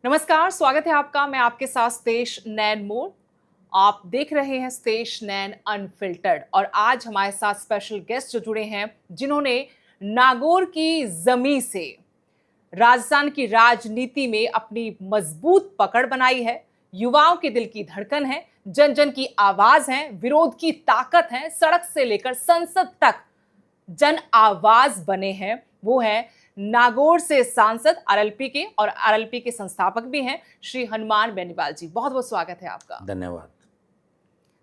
नमस्कार, स्वागत है आपका। मैं आपके साथ स्तेश नैन मोड़। आप देख रहे हैं स्तेश नैन अनफिल्टर्ड और आज हमारे साथ स्पेशल गेस्ट जो जुड़े हैं जिन्होंने नागौर की जमीन से राजस्थान की राजनीति में अपनी मजबूत पकड़ बनाई है। युवाओं के दिल की धड़कन है, जन जन की आवाज है, विरोध की ताकत है, सड़क से लेकर संसद तक जन आवाज बने हैं। वो है नागौर से सांसद आरएलपी के और आरएलपी के संस्थापक भी हैं श्री हनुमान बेनीवाल जी। बहुत बहुत स्वागत है आपका। धन्यवाद।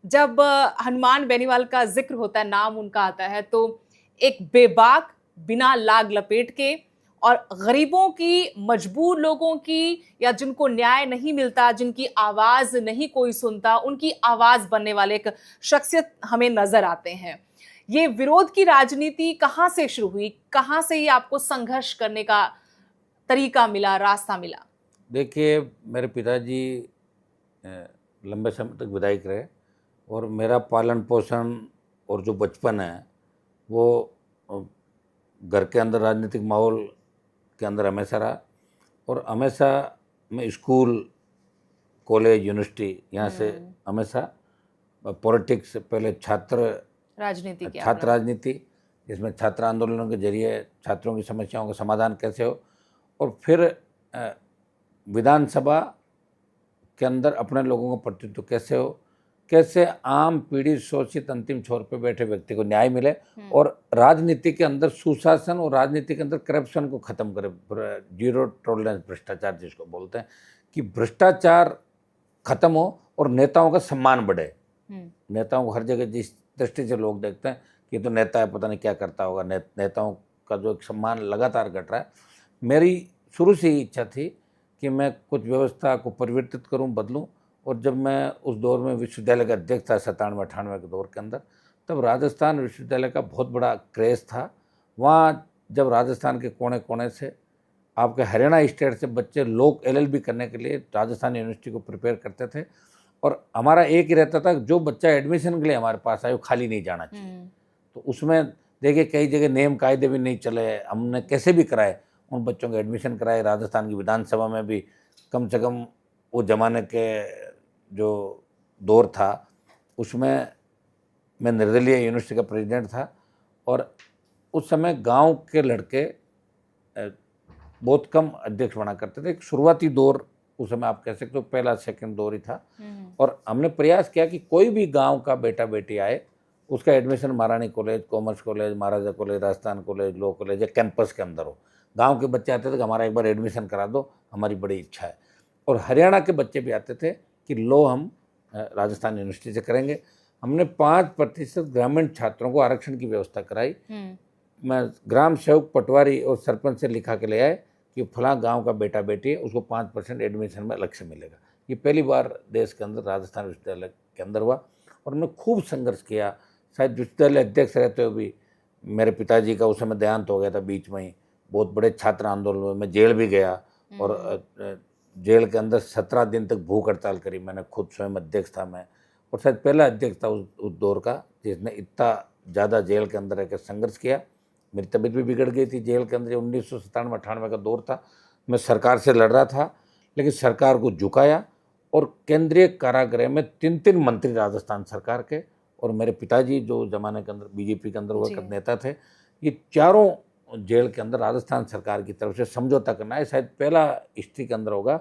जब हनुमान बेनीवाल का जिक्र होता है, नाम उनका आता है, तो एक बेबाक, बिना लाग लपेट के और गरीबों की, मजबूर लोगों की, या जिनको न्याय नहीं मिलता, जिनकी आवाज नहीं कोई सुनता, उनकी आवाज बनने वाले एक शख्सियत हमें नजर आते हैं। ये विरोध की राजनीति कहाँ से शुरू हुई? कहाँ से ये आपको संघर्ष करने का तरीका मिला, रास्ता मिला? देखिए, मेरे पिताजी लंबे समय तक विधायक रहे और मेरा पालन पोषण और जो बचपन है वो घर के अंदर राजनीतिक माहौल के अंदर हमेशा रहा। और हमेशा मैं स्कूल, कॉलेज, यूनिवर्सिटी यहाँ से हमेशा पॉलिटिक्स, पहले छात्र राजनीति, जिसमें छात्र आंदोलनों के जरिए छात्रों की समस्याओं का समाधान कैसे हो, और फिर विधानसभा के अंदर अपने लोगों का प्रतिनिधित्व कैसे हो, कैसे आम पीड़ित, शोषित, अंतिम छोर पे बैठे व्यक्ति को न्याय मिले, और राजनीति के अंदर सुशासन और राजनीति के अंदर करप्शन को खत्म करे, जीरो टॉलरेंस भ्रष्टाचार जिसको बोलते हैं, कि भ्रष्टाचार खत्म हो और नेताओं का सम्मान बढ़े। नेताओं को हर जगह जिस दृष्टि से लोग देखते हैं कि तो नेता है, पता नहीं क्या करता होगा, नेताओं का जो एक सम्मान लगातार घट रहा है। मेरी शुरू से ही इच्छा थी कि मैं कुछ व्यवस्था को परिवर्तित करूं, बदलूं। और जब मैं उस दौर में विश्वविद्यालय का अध्यक्ष था, 97-98 के दौर के अंदर, तब राजस्थान विश्वविद्यालय का बहुत बड़ा क्रेज़ था। वहाँ जब राजस्थान के कोने कोने से, आपके हरियाणा स्टेट से बच्चे लोग LLB करने के लिए राजस्थान यूनिवर्सिटी को प्रिपेयर करते थे, और हमारा एक ही रहता था, जो बच्चा एडमिशन के लिए हमारे पास आए वो खाली नहीं जाना चाहिए। तो उसमें देखिए कई जगह नियम कायदे भी नहीं चले, हमने कैसे भी कराए, उन बच्चों के एडमिशन कराए। राजस्थान की विधानसभा में भी कम से कम वो जमाने के जो दौर था उसमें मैं निर्दलीय यूनिवर्सिटी का प्रेसिडेंट था, और उस समय गांव के लड़के बहुत कम अध्यक्ष बना करते थे। एक शुरुआती दौर उस समय आप कह सकते हो पहला सेकंड दौर ही था। और हमने प्रयास किया कि कोई भी गांव का बेटा बेटी आए, उसका admission Maharani college, commerce college, Maharaja college, Rajasthan college, law college या कैंपस के अंदर हो। गांव के बच्चे आते थे कि हमारा एक बार एडमिशन करा दो, हमारी बड़ी इच्छा है। और हरियाणा के बच्चे भी आते थे कि लो हम राजस्थान यूनिवर्सिटी से करेंगे। हमने 5% ग्रामीण छात्रों को आरक्षण की व्यवस्था कराई। मैं ग्राम सेवक, पटवारी और सरपंच से लिखा के ले आए कि फलां गांव का बेटा बेटी है, उसको 5% एडमिशन में अलग से मिलेगा। ये पहली बार देश के अंदर राजस्थान विश्वविद्यालय के अंदर हुआ। और हमने खूब संघर्ष किया। शायद विश्वविद्यालय अध्यक्ष रहते हुए भी मेरे पिताजी का उस समय देहांत हो गया था बीच में ही। बहुत बड़े छात्र आंदोलन में मैं जेल भी गया, और जेल के अंदर 17 दिन तक भूख हड़ताल करी। मैंने खुद स्वयं अध्यक्ष था मैं, और शायद पहला अध्यक्ष था उस दौर का जिसने इतना ज़्यादा जेल के अंदर रहकर संघर्ष किया। मेरी तबीयत भी बिगड़ गई थी जेल के अंदर। 1997-98 का दौर था। मैं सरकार से लड़ रहा था, लेकिन सरकार को झुकाया, और केंद्रीय कारागृह में 3 मंत्री राजस्थान सरकार के, और मेरे पिताजी जो जमाने के अंदर बीजेपी के अंदर हुआ नेता थे, ये चारों जेल के अंदर राजस्थान सरकार की तरफ से समझौता करना है। शायद पहला हिस्ट्री के अंदर होगा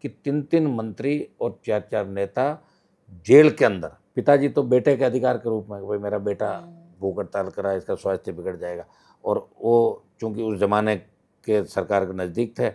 कि 3 मंत्री और 4 नेता जेल के अंदर। पिताजी तो बेटे के अधिकार के रूप में, भाई मेरा बेटा भूख हड़ताल करा, इसका स्वास्थ्य बिगड़ जाएगा। और वो चूँकि उस जमाने के सरकार के नज़दीक थे,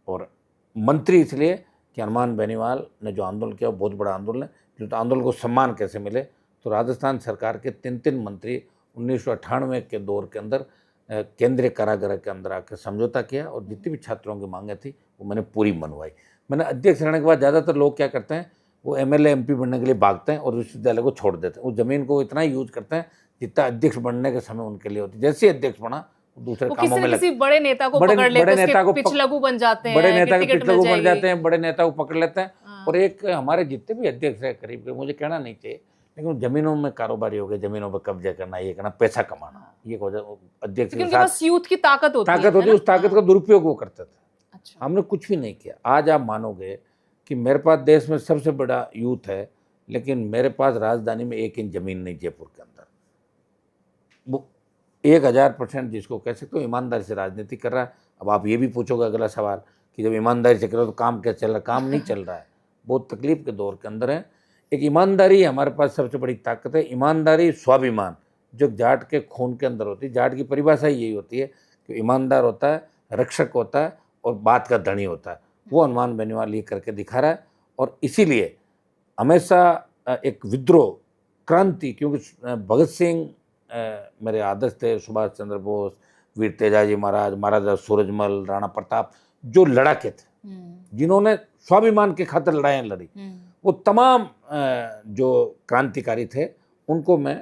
और मंत्री इसलिए कि हनुमान बेनीवाल ने जो आंदोलन किया वो बहुत बड़ा आंदोलन है। जो आंदोलन को सम्मान कैसे मिले, तो राजस्थान सरकार के 3 मंत्री 1998 के दौर के अंदर केंद्रीय कारागृह के अंदर आकर समझौता किया, और जितनी भी छात्रों की मांगें थी वो मैंने पूरी मनवाई। मैंने अध्यक्ष रहने के बाद ज़्यादातर लोग क्या करते हैं, वो MLA MP बनने के लिए भागते हैं और विश्वविद्यालय को छोड़ देते हैं। उस ज़मीन को इतना ही यूज करते हैं जितना अध्यक्ष बनने के समय उनके लिए होती है। जैसे अध्यक्ष बना दूसरे कामों में किसी बड़े नेता को पकड़ लेते हैं, बड़े नेता को पिछलगू बन जाते हैं, बड़े नेता के पिछलगू बन जाते हैं, बड़े नेता को पकड़ लेते हैं। और एक हमारे जितने भी अध्यक्ष है करीब, मुझे कहना नहीं चाहिए, लेकिन जमीनों में कारोबारी हो गए, जमीनों पर कब्जा करना, ये करना, पैसा कमाना, ये अध्यक्ष के साथ यूथ की ताकत होती है। उस ताकत का दुरुपयोग वो करते थे। अच्छा। हमने कुछ भी नहीं किया। आज आप मानोगे कि मेरे पास देश में सबसे बड़ा यूथ है, लेकिन मेरे पास राजधानी में 1 इंच जमीन नहीं जयपुर के अंदर। वो 1000% जिसको कह सकते हो ईमानदारी से राजनीति कर रहा है। अब आप ये भी पूछोगे अगला सवाल कि जब ईमानदारी से करो तो काम क्या चल रहा है? काम नहीं चल रहा है, बहुत तकलीफ के दौर के अंदर है। एक ईमानदारी हमारे पास सबसे बड़ी ताकत है। ईमानदारी, स्वाभिमान जो जाट के खून के अंदर होती है। जाट की परिभाषा ही यही होती है कि ईमानदार होता है, रक्षक होता है और बात का धनी होता है। वो हनुमान बेनीवाल ये करके दिखा रहा है। और इसीलिए हमेशा एक विद्रोह, क्रांति, क्योंकि भगत सिंह मेरे आदर्श थे, सुभाष चंद्र बोस, वीर तेजाजी महाराज, महाराजा सूरजमल, राणा प्रताप, जो लड़ाके थे, जिन्होंने स्वाभिमान के खातिर लड़ाइयाँ लड़ी, वो तमाम जो क्रांतिकारी थे उनको मैं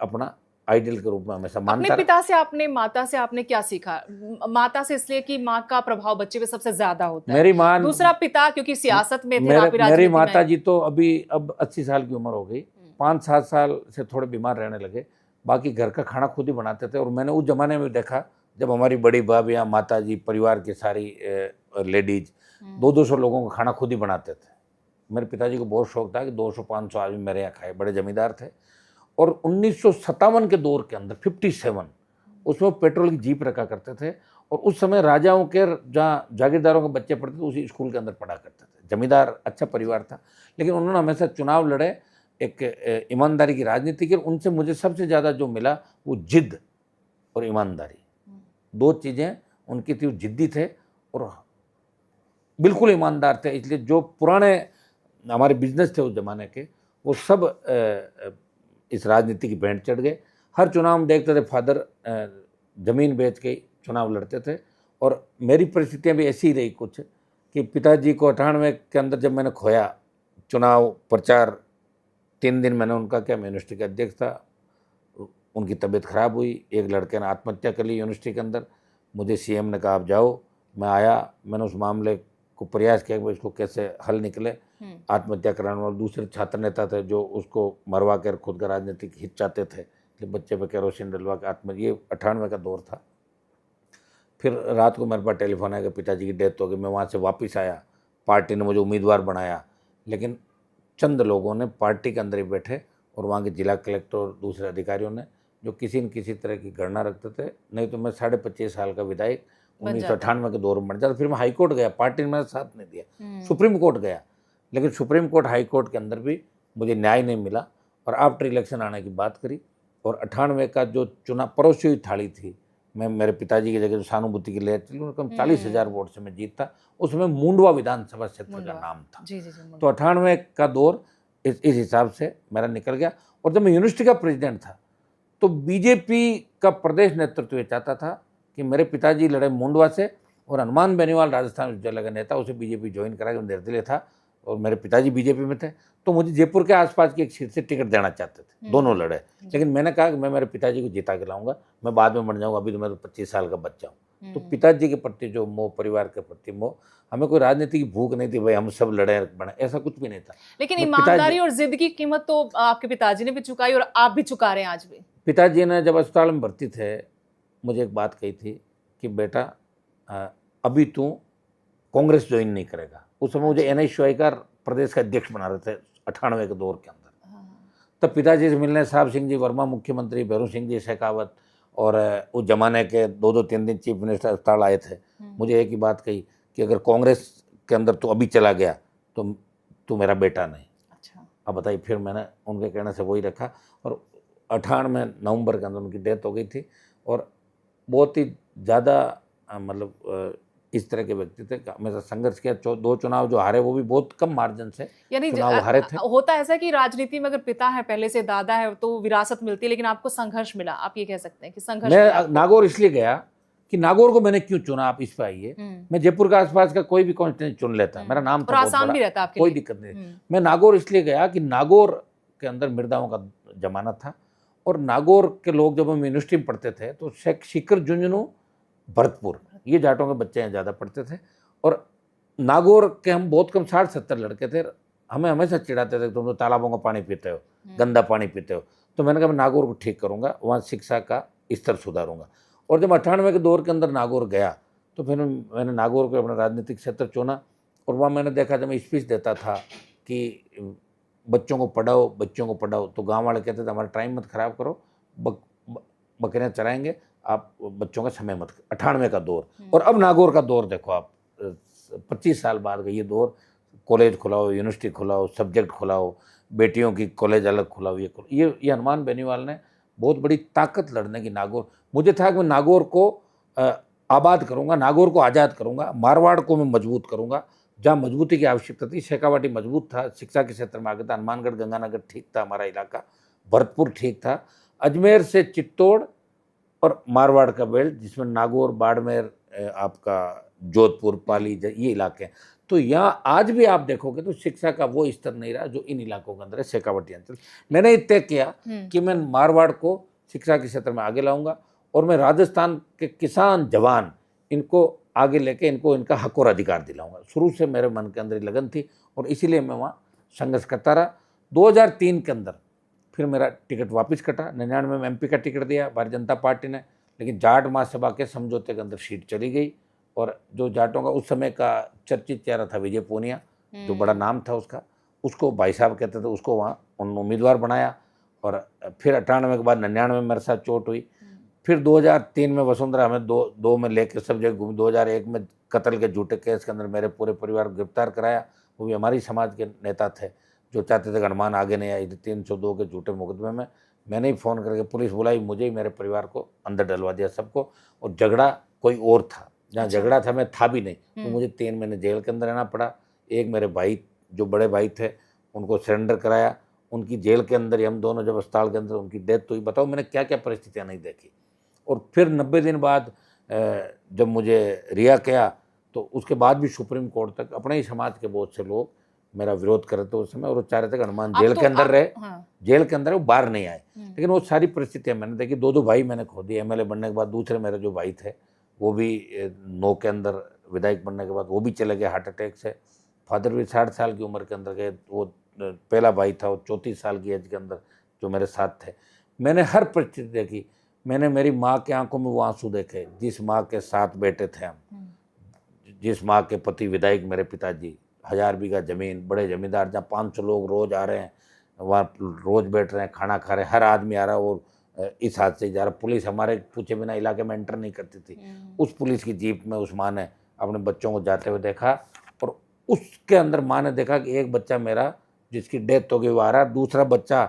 अपना आइडियल के रूप में हमेशा मानता अपने पिता से आपने, माता से आपने क्या सीखा? माता से इसलिए कि माँ का प्रभाव बच्चे पे सबसे ज्यादा होता है। मेरी माँ, दूसरा पिता क्योंकि सियासत में थे, मेरी माता जी तो अब 80 साल की उम्र हो गई, 5-7 साल से थोड़े बीमार रहने लगे। बाकी घर का खाना खुद ही बनाते थे। और मैंने उस जमाने में देखा जब हमारी बड़ी भाभियाँ, माता जी, परिवार की सारी लेडीज 200-200 लोगों का खाना खुद ही बनाते थे। मेरे पिताजी को बहुत शौक था कि 200-500 आदमी मेरे यहाँ खाए। बड़े जमींदार थे। और 1957 के दौर के अंदर 57 उसमें पेट्रोल की जीप रखा करते थे। और उस समय राजाओं के, जहाँ जागीरदारों के बच्चे पढ़ते थे, उसी स्कूल के अंदर पढ़ा करते थे। जमींदार, अच्छा परिवार था, लेकिन उन्होंने हमेशा चुनाव लड़े, एक ईमानदारी की राजनीति की। उनसे मुझे सबसे ज़्यादा जो मिला वो जिद और ईमानदारी, 2 चीज़ें उनकी थी। वो जिद्दी थे और बिल्कुल ईमानदार थे। इसलिए जो पुराने हमारे बिजनेस थे उस ज़माने के, वो सब इस राजनीति की भेंट चढ़ गए। हर चुनाव में देखते थे फादर ज़मीन बेच के चुनाव लड़ते थे। और मेरी परिस्थितियाँ भी ऐसी ही रही कुछ कि पिताजी को 98 के अंदर जब मैंने खोया, चुनाव प्रचार 3 दिन मैंने उनका किया। मैं यूनिवर्सिटी का अध्यक्ष था। उनकी तबीयत खराब हुई, एक लड़के ने आत्महत्या कर ली यूनिवर्सिटी के अंदर। मुझे सीएम ने कहा आप जाओ। मैं आया, मैंने उस मामले को प्रयास किया कि इसको कैसे हल निकले। आत्महत्या कराने वाले दूसरे छात्र नेता थे जो उसको मरवा कर खुद का राजनीतिक हित चाहते थे, कि बच्चे पे केरोसिन डलवा के आत्महत्या। ये 98 का दौर था। फिर रात को मेरे पास टेलीफोन आया कि पिताजी की डेथ हो गई। मैं वहाँ से वापस आया, पार्टी ने मुझे उम्मीदवार बनाया, लेकिन चंद लोगों ने पार्टी के अंदर ही बैठे और वहाँ के जिला कलेक्टर और दूसरे अधिकारियों ने, जो किसी न किसी तरह की गणना रखते थे, नहीं तो मैं 25.5 साल का विधायक 1998 के दौर में बन जाता। फिर मैं हाईकोर्ट गया, पार्टी ने मेरा साथ नहीं दिया। सुप्रीम कोर्ट गया, लेकिन सुप्रीम कोर्ट, हाई कोर्ट के अंदर भी मुझे न्याय नहीं मिला। और आफ्टर इलेक्शन आने की बात करी, और 98 का जो चुनाव परोसी हुई थाली थी, मैं मेरे पिताजी की जगह जो सहानुभूति की लहर चली, उनका 40,000 वोट से मैं जीता। उसमें मुंडवा विधानसभा क्षेत्र का नाम था। तो 98 का दौर इस हिसाब से मेरा निकल गया। और जब मैं यूनिवर्सिटी का प्रेसिडेंट था तो बीजेपी का प्रदेश नेतृत्व ये चाहता था कि मेरे पिताजी लड़े मुंडवा से, और हनुमान बेनीवाल राजस्थान विश्वविद्यालय का नेता, उसे बीजेपी ज्वाइन करा, निर्दलीय था और मेरे पिताजी बीजेपी में थे। तो मुझे जयपुर के आसपास की एक सीट से टिकट देना चाहते थे, दोनों लड़े। लेकिन मैंने कहा कि मैं मेरे पिताजी को जिता के लाऊंगा, मैं बाद में मर जाऊंगा, अभी तो मैं 25 साल का बच्चा हूँ। तो पिताजी के प्रति जो मोह, परिवार के प्रति मोह, हमें कोई राजनीति की भूख नहीं थी भाई हम सब लड़े बने, ऐसा कुछ भी नहीं था। लेकिन ईमानदारी और जिद की कीमत तो आपके पिताजी ने भी चुकाई और आप भी चुका रहे हैं आज भी। पिताजी ने जब अस्पताल में भर्ती थे, मुझे एक बात कही थी कि बेटा अभी तू कांग्रेस ज्वाइन नहीं करेगा। उस समय मुझे NICY का प्रदेश का अध्यक्ष बना रहे थे 98 के दौर के अंदर। तब पिताजी से मिलने साहब सिंह जी वर्मा मुख्यमंत्री, भैरू सिंह जी शेखावत और उस जमाने के 2-3 दिन चीफ मिनिस्टर अस्पताल आए थे। मुझे एक ही बात कही कि अगर कांग्रेस के अंदर तू अभी चला गया तो तू मेरा बेटा नहीं। अच्छा। अब बताइए, फिर मैंने उनके कहने से वही रखा। और 98 नवंबर के अंदर उनकी डेथ हो गई थी। और बहुत ही ज़्यादा मतलब इस तरह के व्यक्ति थे, हमेशा संघर्ष किया। 2 चुनाव जो हारे वो भी बहुत कम मार्जिन से चुनाव हारे थे। होता ऐसा कि राजनीति में अगर पिता है, पहले से दादा है, तो विरासत मिलती है, लेकिन आपको संघर्ष मिला। आप ये कह सकते हैं कि संघर्ष। मैं नागौर इसलिए गया कि नागौर को मैंने क्यों चुना, आप इस पे आइए। मैं जयपुर के आसपास का कोई भी कॉन्स्टिट्यूंसी चुन लेता, मेरा नाम था, आसान भी रहता आपके कोई दिक्कत नहीं। मैं नागौर इसलिए गया कि नागौर के अंदर मृदाओं का जमाना था। और नागौर के लोग जब हम यूनिवर्सिटी में पढ़ते थे तो शिखर, झुंझुनू, भरतपुर, ये जाटों के बच्चे यहाँ ज़्यादा पढ़ते थे। और नागौर के हम बहुत कम 60-70 लड़के थे। हमें हमेशा चिढ़ाते थे तुम तो तालाबों का पानी पीते हो, गंदा पानी पीते हो। तो मैंने कहा मैं नागौर को ठीक करूँगा, वहाँ शिक्षा का स्तर सुधारूंगा। और जब 98 के दौर के अंदर नागौर गया तो फिर मैंने नागौर को अपना राजनीतिक क्षेत्र चुना और वहाँ मैंने देखा जब मैं स्पीच देता था कि बच्चों को पढ़ाओ, तो गांव वाले कहते थे हमारा टाइम मत खराब करो, बकरियाँ चराएंगे, आप बच्चों का समय मत। 98 का दौर, और अब नागौर का दौर देखो आप, 25 साल बाद का ये दौर, कॉलेज खुलाओ, यूनिवर्सिटी खुलाओ, सब्जेक्ट खुलाओ, बेटियों की कॉलेज अलग खुलाओ, ये हनुमान बेनीवाल ने बहुत बड़ी ताकत लड़ने की। नागौर, मुझे था कि मैं नागौर को आबाद करूंगा, नागौर को आज़ाद करूंगा, मारवाड़ को मैं मजबूत करूंगा। जहाँ मजबूती की आवश्यकता थी, शेखावाटी मजबूत था, शिक्षा के क्षेत्र में आगे था, हनुमानगढ़ गंगानगर ठीक था, हमारा इलाका भरतपुर ठीक था, अजमेर से चित्तौड़ और मारवाड़ का बेल्ट जिसमें नागौर, बाड़मेर, आपका जोधपुर, पाली, ये इलाके हैं। तो यहाँ आज भी आप देखोगे तो शिक्षा का वो स्तर नहीं रहा जो इन इलाकों के अंदर है, शेखावाटी अंचल। मैंने ये तय किया कि मैं मारवाड़ को शिक्षा के क्षेत्र में आगे लाऊंगा और मैं राजस्थान के किसान जवान इनको आगे लेके इनको इनका हक और अधिकार दिलाऊंगा। शुरू से मेरे मन के अंदर लगन थी और इसीलिए मैं वहाँ संघर्ष करता रहा। 2003 के अंदर फिर मेरा टिकट वापस कटा, 99 में MP का टिकट दिया भारतीय जनता पार्टी ने, लेकिन जाट महासभा के समझौते के अंदर सीट चली गई। और जो जाटों का उस समय का चर्चित चेहरा था विजय पूनिया, जो बड़ा नाम था उसका, उसको भाई साहब कहते थे, उसको वहाँ उन्होंने उम्मीदवार बनाया। और फिर 98 के बाद 99 में मेरे साथ चोट हुई। फिर 2003 में वसुंधरा हमें दो में लेकर सब जगह घूमी। 2001 में कत्ल के झूठे केस के अंदर मेरे पूरे परिवार को गिरफ्तार कराया। वो भी हमारी समाज के नेता थे जो चाहते थे कि हनुमान आगे नहीं आई थी 302 के झूठे मुकदमे में। मैंने ही फ़ोन करके पुलिस बुलाई, मुझे ही मेरे परिवार को अंदर डलवा दिया सबको। और झगड़ा कोई और था, जहाँ झगड़ा था मैं था भी नहीं, तो मुझे 3 महीने जेल के अंदर रहना पड़ा। एक मेरे भाई जो बड़े भाई थे उनको सरेंडर कराया, उनकी जेल के अंदर ही हम दोनों जब अस्पताल के अंदर उनकी डेथ हुई। बताओ मैंने क्या क्या परिस्थितियाँ नहीं देखी। और फिर 90 दिन बाद जब मुझे रिहा किया तो उसके बाद भी सुप्रीम कोर्ट तक अपने ही समाज के बहुत से लोग मेरा विरोध कर रहे थे उस समय, और वो चाह रहे थे कि हनुमान जेल के अंदर रहे। हाँ। जेल के अंदर वो बाहर नहीं आए। लेकिन वो सारी परिस्थितियाँ मैंने देखी। 2 भाई मैंने खो दिए MLA बनने के बाद। दूसरे मेरे जो भाई थे वो भी 9 के अंदर विधायक बनने के बाद वो भी चले गए हार्ट अटैक से। फादर भी 60 साल की उम्र के अंदर गए। वो पहला भाई था वो 34 साल की एज के अंदर जो मेरे साथ थे। मैंने हर परिस्थिति देखी। मैंने मेरी माँ के आंखों में वो आंसू देखे जिस माँ के 7 बेटे थे हम, जिस माँ के पति विधायक मेरे पिताजी, 1000 बीघा जमीन, बड़े जमींदार, जहाँ 500 लोग रोज आ रहे हैं, वहाँ रोज बैठ रहे हैं, खाना खा रहे हैं, हर आदमी आ रहा है और इस हाथ से जा रहा। पुलिस हमारे पूछे बिना इलाके में एंटर नहीं करती थी। उस पुलिस की जीप में उस माँ ने अपने बच्चों को जाते हुए देखा और उसके अंदर माँ ने देखा कि एक बच्चा मेरा जिसकी डेथ हो गई वो आ रहा, दूसरा बच्चा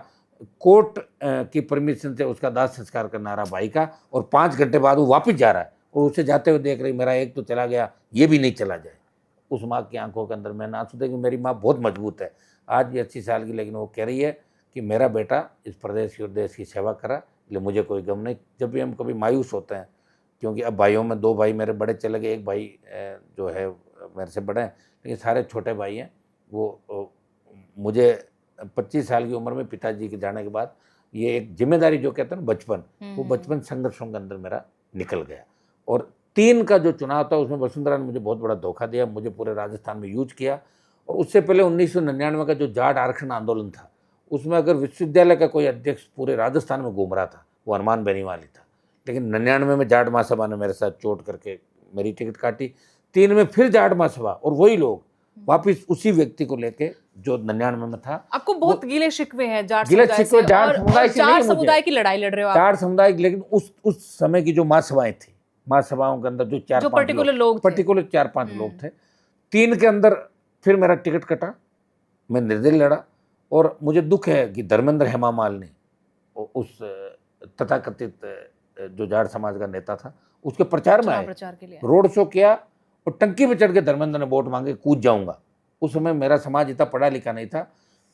कोर्ट की परमिशन से उसका दाह संस्कार करना आ रहा भाई का, और 5 घंटे बाद वो वापस जा रहा है और उसे जाते हुए देख रही मेरा एक तो चला गया, ये भी नहीं चला जाए। उस माँ की आंखों के अंदर मैंने आंसू देखे। मेरी माँ बहुत मजबूत है, आज भी 80 साल की, लेकिन वो कह रही है कि मेरा बेटा इस प्रदेश की और देश की सेवा करा, इसलिए मुझे कोई गम नहीं। जब भी हम कभी मायूस होते हैं, क्योंकि अब भाइयों में 2 भाई मेरे बड़े चले गए, एक भाई जो है मेरे से बड़े हैं, लेकिन सारे छोटे भाई हैं। वो मुझे 25 साल की उम्र में पिताजी के जाने के बाद ये एक जिम्मेदारी जो कहते हैं ना बचपन, वो बचपन संघर्षों के अंदर मेरा निकल गया। और 3 का जो चुनाव था उसमें वसुंधरा ने मुझे बहुत बड़ा धोखा दिया, मुझे पूरे राजस्थान में यूज किया। और उससे पहले 1999 का जो जाट आरक्षण आंदोलन था उसमें अगर विश्वविद्यालय का कोई अध्यक्ष पूरे राजस्थान में घूम रहा था वो हनुमान बेनीवाल ही था। लेकिन 99 में जाट महासभा ने मेरे साथ चोट करके मेरी टिकट काटी। 3 में फिर जाट महासभा और वही लोग वापिस उसी व्यक्ति को लेके जो 99 में था। आपको बहुत गिले शिकवे हैं जाट समुदाय की लड़ाई लड़ रहे हो आप। जाट समुदाय, लेकिन उस समय की जो महासभाएं थी, महासभाओं के अंदर जो 4-5 पर्टिकुलर लोग 4-5 लोग थे। 3 के अंदर फिर मेरा टिकट कटा, मैं निर्दलीय लड़ा। और मुझे दुख है कि धर्मेंद्र हेमामाल ने उस तथाकथित जो जाट समाज का नेता था उसके प्रचार में आए, प्रचार के लिए रोड शो किया और टंकी पे चढ़ के धर्मेंद्र ने वोट मांगे, कूद जाऊंगा। उस समय मेरा समाज इतना पढ़ा लिखा नहीं था,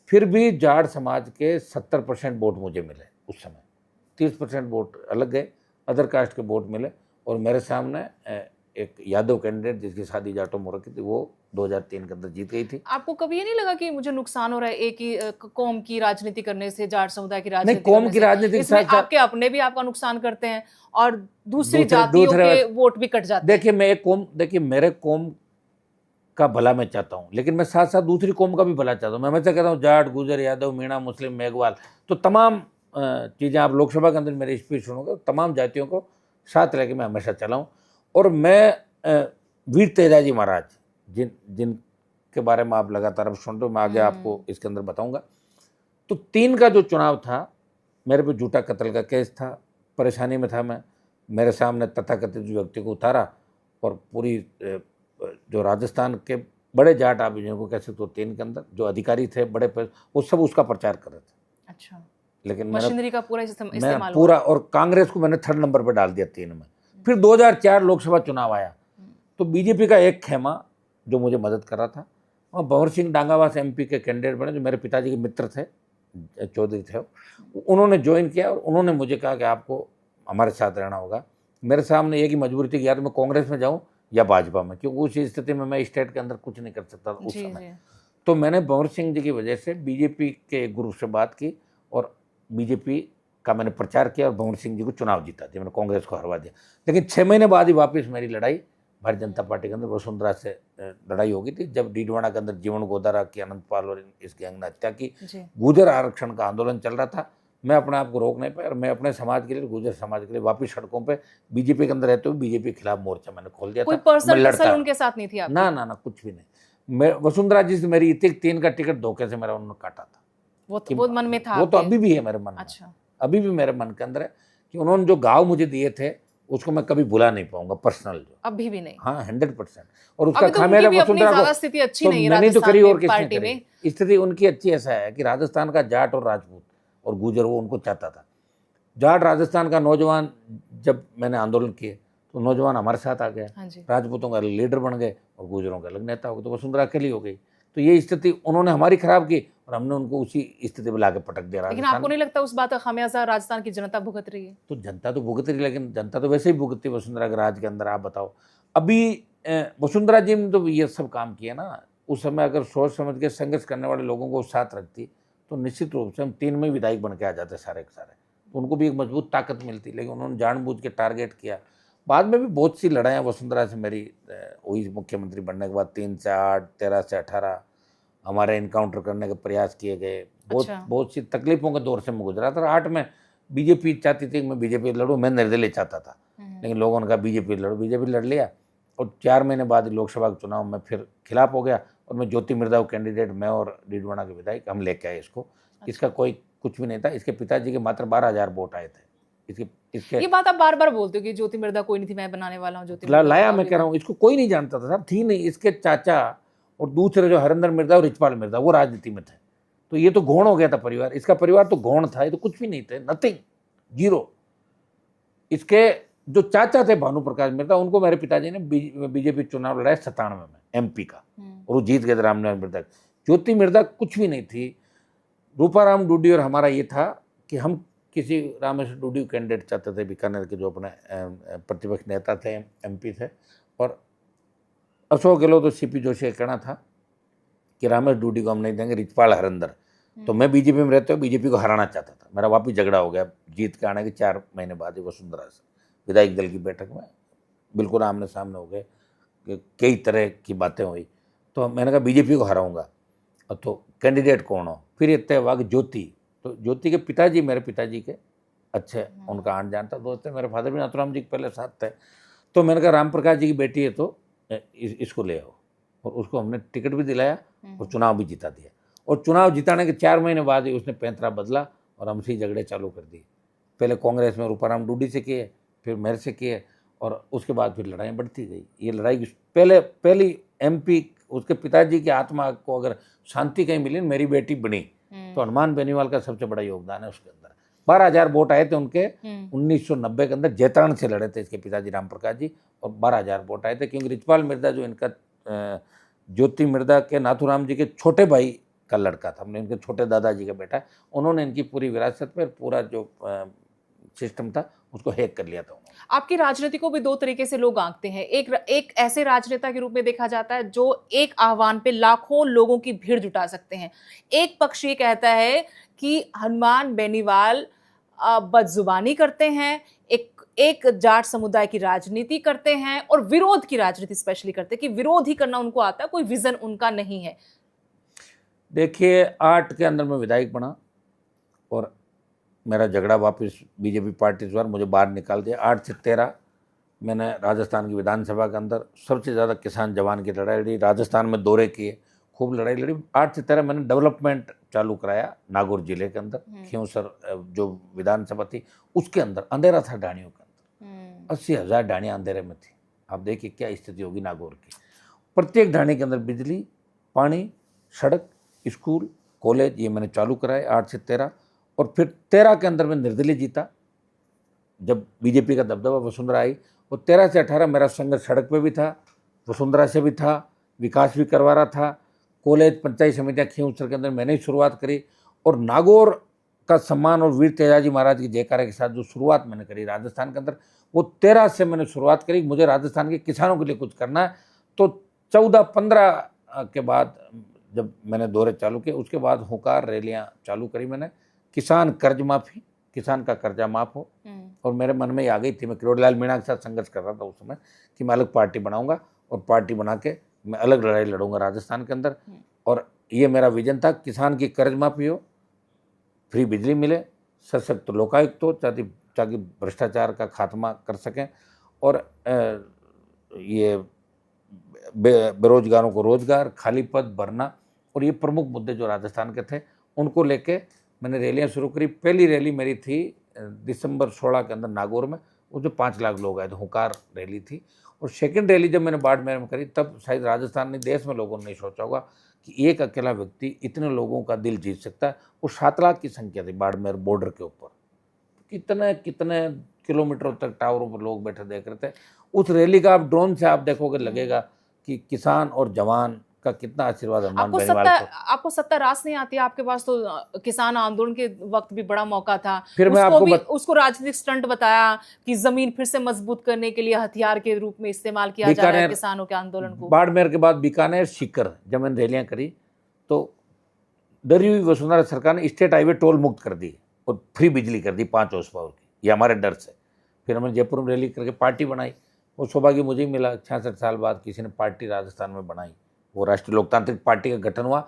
फिर भी जाट समाज के 70% वोट मुझे मिले। उस समय 30% वोट अलग गए, अदर कास्ट के वोट मिले। और मेरे सामने एक यादव कैंडिडेट जिसकी शादी जाटों में रखी थी वो 2003 के अंदर जीत गई थी। आपको कभी ये नहीं लगा कि मुझे नुकसान हो रहा है एक ही कौम की राजनीति करने से, जाट समुदाय की राजनीति? नहीं, कौम की राजनीति इसमें आपके अपने भी आपका नुकसान करते हैं और दूसरी जातियों के वोट भी कट जाते हैं। देखिए मेरे कौम का भला मैं चाहता हूँ, लेकिन मैं साथ साथ दूसरी कौम का भी भला चाहता हूँ। मैं हमेशा कहता हूँ जाट, गुजर, यादव, मीणा, मुस्लिम, मेघवाल, तो तमाम चीज़ें आप लोकसभा के अंदर मेरी स्पीच सुनोगे, तमाम जातियों को साथ लेके मैं हमेशा चलाऊँ। और मैं वीर तेजाजी महाराज, जिनके बारे में आप लगातार अब सुन रहे हो, मैं आगे आपको इसके अंदर बताऊंगा। तो 3 का जो चुनाव था, मेरे पे झूठा कत्ल का केस था, परेशानी में था मैं, मेरे सामने तथाकथित व्यक्ति को उतारा और पूरी जो राजस्थान के बड़े जाट आप जिनको कह सकते हो 3 के अंदर जो अधिकारी थे बड़े वो सब उसका प्रचार कर रहे थे। अच्छा, लेकिन मशीनरी का पूरा मैं पूरा, और कांग्रेस को मैंने 3rd नंबर पर डाल दिया 3 में। फिर 2004 लोकसभा चुनाव आया, तो बीजेपी का एक खेमा जो मुझे मदद कर रहा था, और भंवर सिंह डांगावास MP के कैंडिडेट बने, जो मेरे पिताजी के मित्र थे, चौधरी थे, उन्होंने ज्वाइन किया और उन्होंने मुझे कहा कि आपको हमारे साथ रहना होगा। मेरे सामने एक ही मजबूरी थी कि या तो मैं कांग्रेस में जाऊं या भाजपा में, क्योंकि उस स्थिति में मैं स्टेट के अंदर कुछ नहीं कर सकता उस समय। तो मैंने भंवर सिंह जी की वजह से बीजेपी के ग्रुप से बात की और बीजेपी का मैंने प्रचार किया और भंवर सिंह जी को चुनाव जीता दिया, मैंने कांग्रेस को हरवा दिया। लेकिन 6 महीने बाद ही वापस मेरी लड़ाई भारतीय जनता पार्टी के अंदर वसुंधरा से लड़ाई हो गई थी, जब डीडवाना के अंदर जीवन गोदारा की, अनंतपाल और इसकी अंगना हत्या की, गुर्जर आरक्षण का आंदोलन चल रहा था। मैं अपने आप को रोक नहीं पाया और मैं अपने समाज के लिए, गुर्जर समाज के लिए वापस सड़कों पे बीजेपी के अंदर रहते हुए बीजेपी के खिलाफ मोर्चा मैंने खोल दिया था। कोई पर्सनल उनके साथ नहीं थी आपकी? ना, कुछ भी नहीं। मैं वसुंधरा जी से मेरी 3 का टिकट धोखे से मेरा उन्होंने काटा था। वो मन में था? वो तो अभी भी है मेरे मन में। अच्छा, अभी भी मेरे मन के अंदर है कि उन्होंने जो गाँव मुझे दिए थे उसको मैं कभी भुला नहीं पाऊंगा, पर्सनल जो अभी भी नहीं। हाँ, 100%। और उसका खामियाजा वसुंधरा को, स्थिति अच्छी नहीं है, मैंने तो करी और किसने करी। स्थिति उनकी अच्छी ऐसा है कि राजस्थान का जाट और राजपूत और गुजर वो उनको चाहता था। जाट राजस्थान का नौजवान, जब मैंने आंदोलन किए तो नौजवान हमारे साथ आ गया, राजपूतों का लीडर बन गए और गुजरों का अलग नेता हो गए, तो वसुंधरा अकेली हो गई। तो ये स्थिति उन्होंने हमारी खराब की और हमने उनको उसी स्थिति में लाके पटक दिया। लेकिन आपको नहीं लगता उस बात का खामियाजा राजस्थान की जनता भुगत रही है? तो जनता तो भुगत रही, लेकिन जनता तो वैसे ही भुगतती वसुंधरा के राज के अंदर। आप बताओ, अभी वसुंधरा जी ने तो ये सब काम किया ना, उस समय अगर सोच समझ के संघर्ष करने वाले लोगों को साथ रखती तो निश्चित रूप से हम 3 में विधायक बन के आ जाते सारे के सारे, तो उनको भी एक मजबूत ताकत मिलती। लेकिन उन्होंने जानबूझ के टारगेट किया। बाद में भी बहुत सी लड़ाइयाँ वसुंधरा से मेरी हुई, मुख्यमंत्री बनने के बाद 3 से 8, 13 से 18 हमारे इनकाउंटर करने के प्रयास किए गए। बहुत सी तकलीफों के दौर से मैं गुजरा था। 8 में बीजेपी चाहती थी कि मैं बीजेपी लड़ूँ, मैं निर्दलीय चाहता था, लेकिन लोगों ने कहा बीजेपी लड़ो, बीजेपी लड़ लिया। और 4 महीने बाद लोकसभा के चुनाव में फिर खिलाफ हो गया और मैं ज्योति मृदा कैंडिडेट, मैं और डीडवाना के विधायक हम लेके आए इसको। इसका कोई कुछ भी नहीं था, इसके पिताजी के मात्र 12,000 वोट आए थे। इसके ये बात आप बार बार बोलते हो कि ज्योति मृदा कोई नहीं थी, मैं बनाने वाला हूँ ज्योति लाया। मैं कह रहा हूँ इसको कोई नहीं जानता था साहब, थी नहीं। इसके चाचा और दूसरे जो हरिंदर मृदा और रिचपाल मृदा वो राजनीति में थे, तो ये तो गौण हो गया था परिवार। इसका परिवार तो गौण था, ये तो कुछ भी नहीं थे, नथिंग, जीरो। इसके जो चाचा थे भानु प्रकाश मृदा, उनको मेरे पिताजी ने बीजेपी चुनाव लड़ाया 97 में MP का, और वो जीत गए थे रामनारायण मृदा। ज्योति मृदा कुछ भी नहीं थी। रूपाराम डूडी और हमारा ये था कि हम किसी रामेश्वर डूडी कैंडिडेट चाहते थे, बीकानेर के जो अपने प्रतिपक्ष नेता थे, MP थे, और अशोक गहलोत और CP जोशी का कहना था कि रामेश डूडी को हम नहीं देंगे, रिचपाल हरिंदर। तो मैं बीजेपी में रहते हुए बीजेपी को हराना चाहता था। मेरा वापिस झगड़ा हो गया जीत के आने के 4 महीने बाद ही वसुंधरा से विधायक दल की बैठक में बिल्कुल आमने सामने हो गए, कई तरह की बातें हुई। तो मैंने कहा बीजेपी को हराऊंगा, तो कैंडिडेट कौन हो? फिर ये तय हुआ कि ज्योति। तो ज्योति के पिताजी मेरे पिताजी के अच्छे, उनका आन जान था, दोस्त है। मेरे फादर भी नाथुराम जी के पहले साथ थे। तो मैंने कहा राम प्रकाश जी की बेटी है तो इसको ले आओ, और उसको हमने टिकट भी दिलाया और चुनाव भी जिता दिया। और चुनाव जिताने के 4 महीने बाद ही उसने पैंतरा बदला और हमसे ही झगड़े चालू कर दिए। पहले कांग्रेस में रूपाराम डूडी से किए, फिर मेरे से किए, और उसके बाद फिर लड़ाई बढ़ती गई। ये लड़ाई पहली MP उसके पिताजी की आत्मा को अगर शांति कहीं मिली, मेरी बेटी बनी, तो हनुमान बेनीवाल का सबसे बड़ा योगदान है उसके अंदर। 12,000 वोट आए थे उनके 1990 के अंदर, जैतारण से लड़े थे इसके पिताजी राम प्रकाश जी, और 12,000 वोट आए थे। क्योंकि रिचपाल मृदा जो इनका ज्योति मृदा के नाथुराम जी के छोटे भाई का लड़का था, हमने इनके छोटे दादाजी का बेटा, उन्होंने इनकी पूरी विरासत पर पूरा जो सिस्टम था उसको हैक कर लिया था उन्होंने। आपकी राजनीति को भी 2 तरीके से लोग आंकते हैं। एक ऐसे राजनेता के रूप में देखा जाता है जो एक आह्वान पे लाखों लोगों की भीड़ जुटा सकते हैं। एक पक्ष ये कहता है कि हनुमान बेनीवाल बदजुबानी करते हैं, एक जाट समुदाय की राजनीति करते हैं और विरोध की राजनीति स्पेशली करते हैं, कि विरोध ही करना उनको आता है, कोई विजन उनका नहीं है। देखिए 8 के अंदर मैं विधायक बना और मेरा झगड़ा वापस बीजेपी पार्टी से हुआ, मुझे बाहर निकाल दिया। 8 से 13 मैंने राजस्थान की विधानसभा के अंदर सबसे ज़्यादा किसान जवान की लड़ाई लड़ी, राजस्थान में दौरे किए, खूब लड़ाई लड़ी। 8 से 13 मैंने डेवलपमेंट चालू कराया नागौर जिले के अंदर। खींवसर जो विधानसभा थी उसके अंदर अंधेरा था ढाणियों के अंदर, 80,000 ढाणियाँ अंधेरे में थी। आप देखिए क्या स्थिति होगी नागौर की। प्रत्येक ढाणी के अंदर बिजली, पानी, सड़क, स्कूल, कॉलेज ये मैंने चालू कराए 8 से 13। और फिर 13 के अंदर मैं निर्दलीय जीता जब बीजेपी का दबदबा वसुंधरा आई। और 13 से 18 मेरा संघर्ष सड़क पे भी था, वसुंधरा से भी था, विकास भी करवा रहा था। कॉलेज, पंचायत समितियाँ खींवसर के अंदर मैंने ही शुरुआत करी। और नागौर का सम्मान और वीर तेजाजी महाराज की जयकारा के साथ जो शुरुआत मैंने करी राजस्थान के अंदर, वो 13 से मैंने शुरुआत करी। मुझे राजस्थान के किसानों के लिए कुछ करना है। तो 14-15 के बाद जब मैंने दौरे चालू किए, उसके बाद हुंकार रैलियां चालू करी मैंने। किसान कर्ज माफी, किसान का कर्जा माफ हो। और मेरे मन में ये आ गई थी, मैं किरोड़ीलाल मीणा के साथ संघर्ष कर रहा था उस समय, कि मैं अलग पार्टी बनाऊंगा और पार्टी बना के मैं अलग लड़ाई लड़ूंगा राजस्थान के अंदर। और ये मेरा विजन था, किसान की कर्ज माफी हो, फ्री बिजली मिले, सशक्त लोकायुक्त हो ताकि भ्रष्टाचार का खात्मा कर सकें, और ये बेरोजगारों को रोजगार, खाली पद भरना, और ये प्रमुख मुद्दे जो राजस्थान के थे उनको लेके मैंने रैलियां शुरू करी। पहली रैली मेरी थी दिसंबर 16 के अंदर नागौर में, वो जो 5 लाख लोग आए थे, हुंकार रैली थी। और सेकंड रैली जब मैंने बाड़मेर में करी, तब शायद राजस्थान ने, देश में लोगों ने नहीं सोचा होगा कि एक अकेला व्यक्ति इतने लोगों का दिल जीत सकता है। वो 7 लाख की संख्या थी बाड़मेर बॉर्डर के ऊपर, कितने कितने किलोमीटरों तक टावरों पर लोग बैठे देख रहे थे। उस रैली का आप ड्रोन से आप देखोगे, लगेगा कि किसान और जवान का कितना आशीर्वाद हनुमान बेनीवाल को। आपको सत्ता रास नहीं आती आपके पास, तो किसान आंदोलन के वक्त भी बड़ा मौका था, फिर मैं आपको उसको राजनीतिक स्टंट बताया कि जमीन फिर से मजबूत करने के लिए हथियार के रूप में इस्तेमाल किया जा रहा है किसानों के आंदोलन को। बाड़मेर के बाद बीकानेर, सीकर जब मैंने रैलियां करी, तो डरी हुई वसुंधरा सरकार ने स्टेट हाईवे टोल मुक्त कर दी और फ्री बिजली कर दी 5 हॉर्स पावर की, ये हमारे डर से। फिर हमने जयपुर में रैली करके पार्टी बनाई। वो सौभाग्य मुझे ही मिला, 66 साल बाद किसी ने पार्टी राजस्थान में बनाई। वो राष्ट्रीय लोकतांत्रिक पार्टी का गठन हुआ,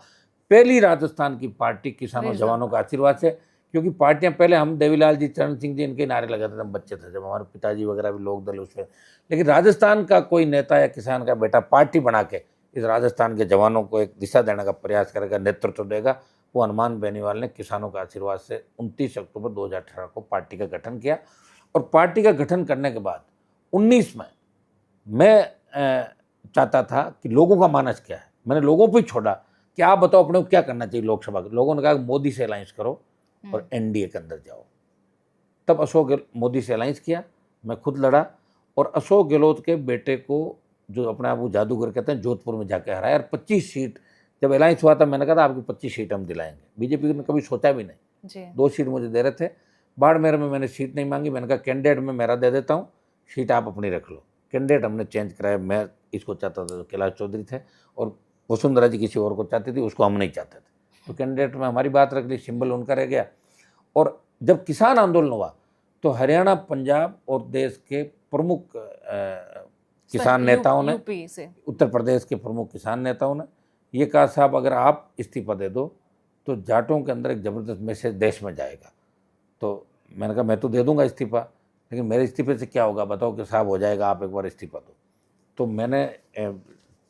पहली राजस्थान की पार्टी किसानों जवानों का आशीर्वाद से। क्योंकि पार्टियां पहले, हम देवीलाल जी, चरण सिंह जी, इनके नारे लगाते थे, हम बच्चे थे जब, हमारे पिताजी वगैरह भी लोक दल उसमें। लेकिन राजस्थान का कोई नेता या किसान का बेटा पार्टी बना के इस राजस्थान के जवानों को एक दिशा देने का प्रयास करेगा, नेतृत्व देगा, वो हनुमान बेनीवाल ने किसानों के आशीर्वाद से 29 अक्टूबर 2018 को पार्टी का गठन किया। और पार्टी का गठन करने के बाद 19 में मैं चाहता था कि लोगों का मानस क्या है। मैंने लोगों पर ही छोड़ा कि आप बताओ अपने को क्या करना चाहिए लोकसभा के। लोगों ने कहा मोदी से अलायंस करो और एनडीए के अंदर जाओ। तब अशोक मोदी से अलायंस किया, मैं खुद लड़ा, और अशोक गहलोत के बेटे को, जो अपने आप वो जादूगर कहते हैं, जोधपुर में जाके हराया। और 25 सीट जब अलायंस हुआ था, मैंने कहा था आपकी 25 सीट हम दिलाएंगे। बीजेपी ने कभी सोचा भी नहीं, 2 सीट मुझे दे रहे थे। बाड़मेर में मैंने सीट नहीं मांगी, मैंने कहा कैंडिडेट में मेरा दे देता हूँ, सीट आप अपनी रख लो। कैंडिडेट हमने चेंज कराया, मैं इसको चाहता था तो कैलाश चौधरी थे, और वसुंधरा जी किसी और को चाहती थी, उसको हम नहीं चाहते थे। तो कैंडिडेट में हमारी बात रख ली, सिंबल उनका रह गया। और जब किसान आंदोलन हुआ तो हरियाणा, पंजाब और देश के प्रमुख किसान नेताओं ने, उत्तर प्रदेश के प्रमुख किसान नेताओं ने ये कहा, साहब अगर आप इस्तीफा दे दो तो जाटों के अंदर एक ज़बरदस्त मैसेज देश में जाएगा। तो मैंने कहा मैं तो दे दूंगा इस्तीफा, लेकिन मेरे इस्तीफे से क्या होगा बताओ, कि साहब हो जाएगा, आप एक बार इस्तीफा दो। तो मैंने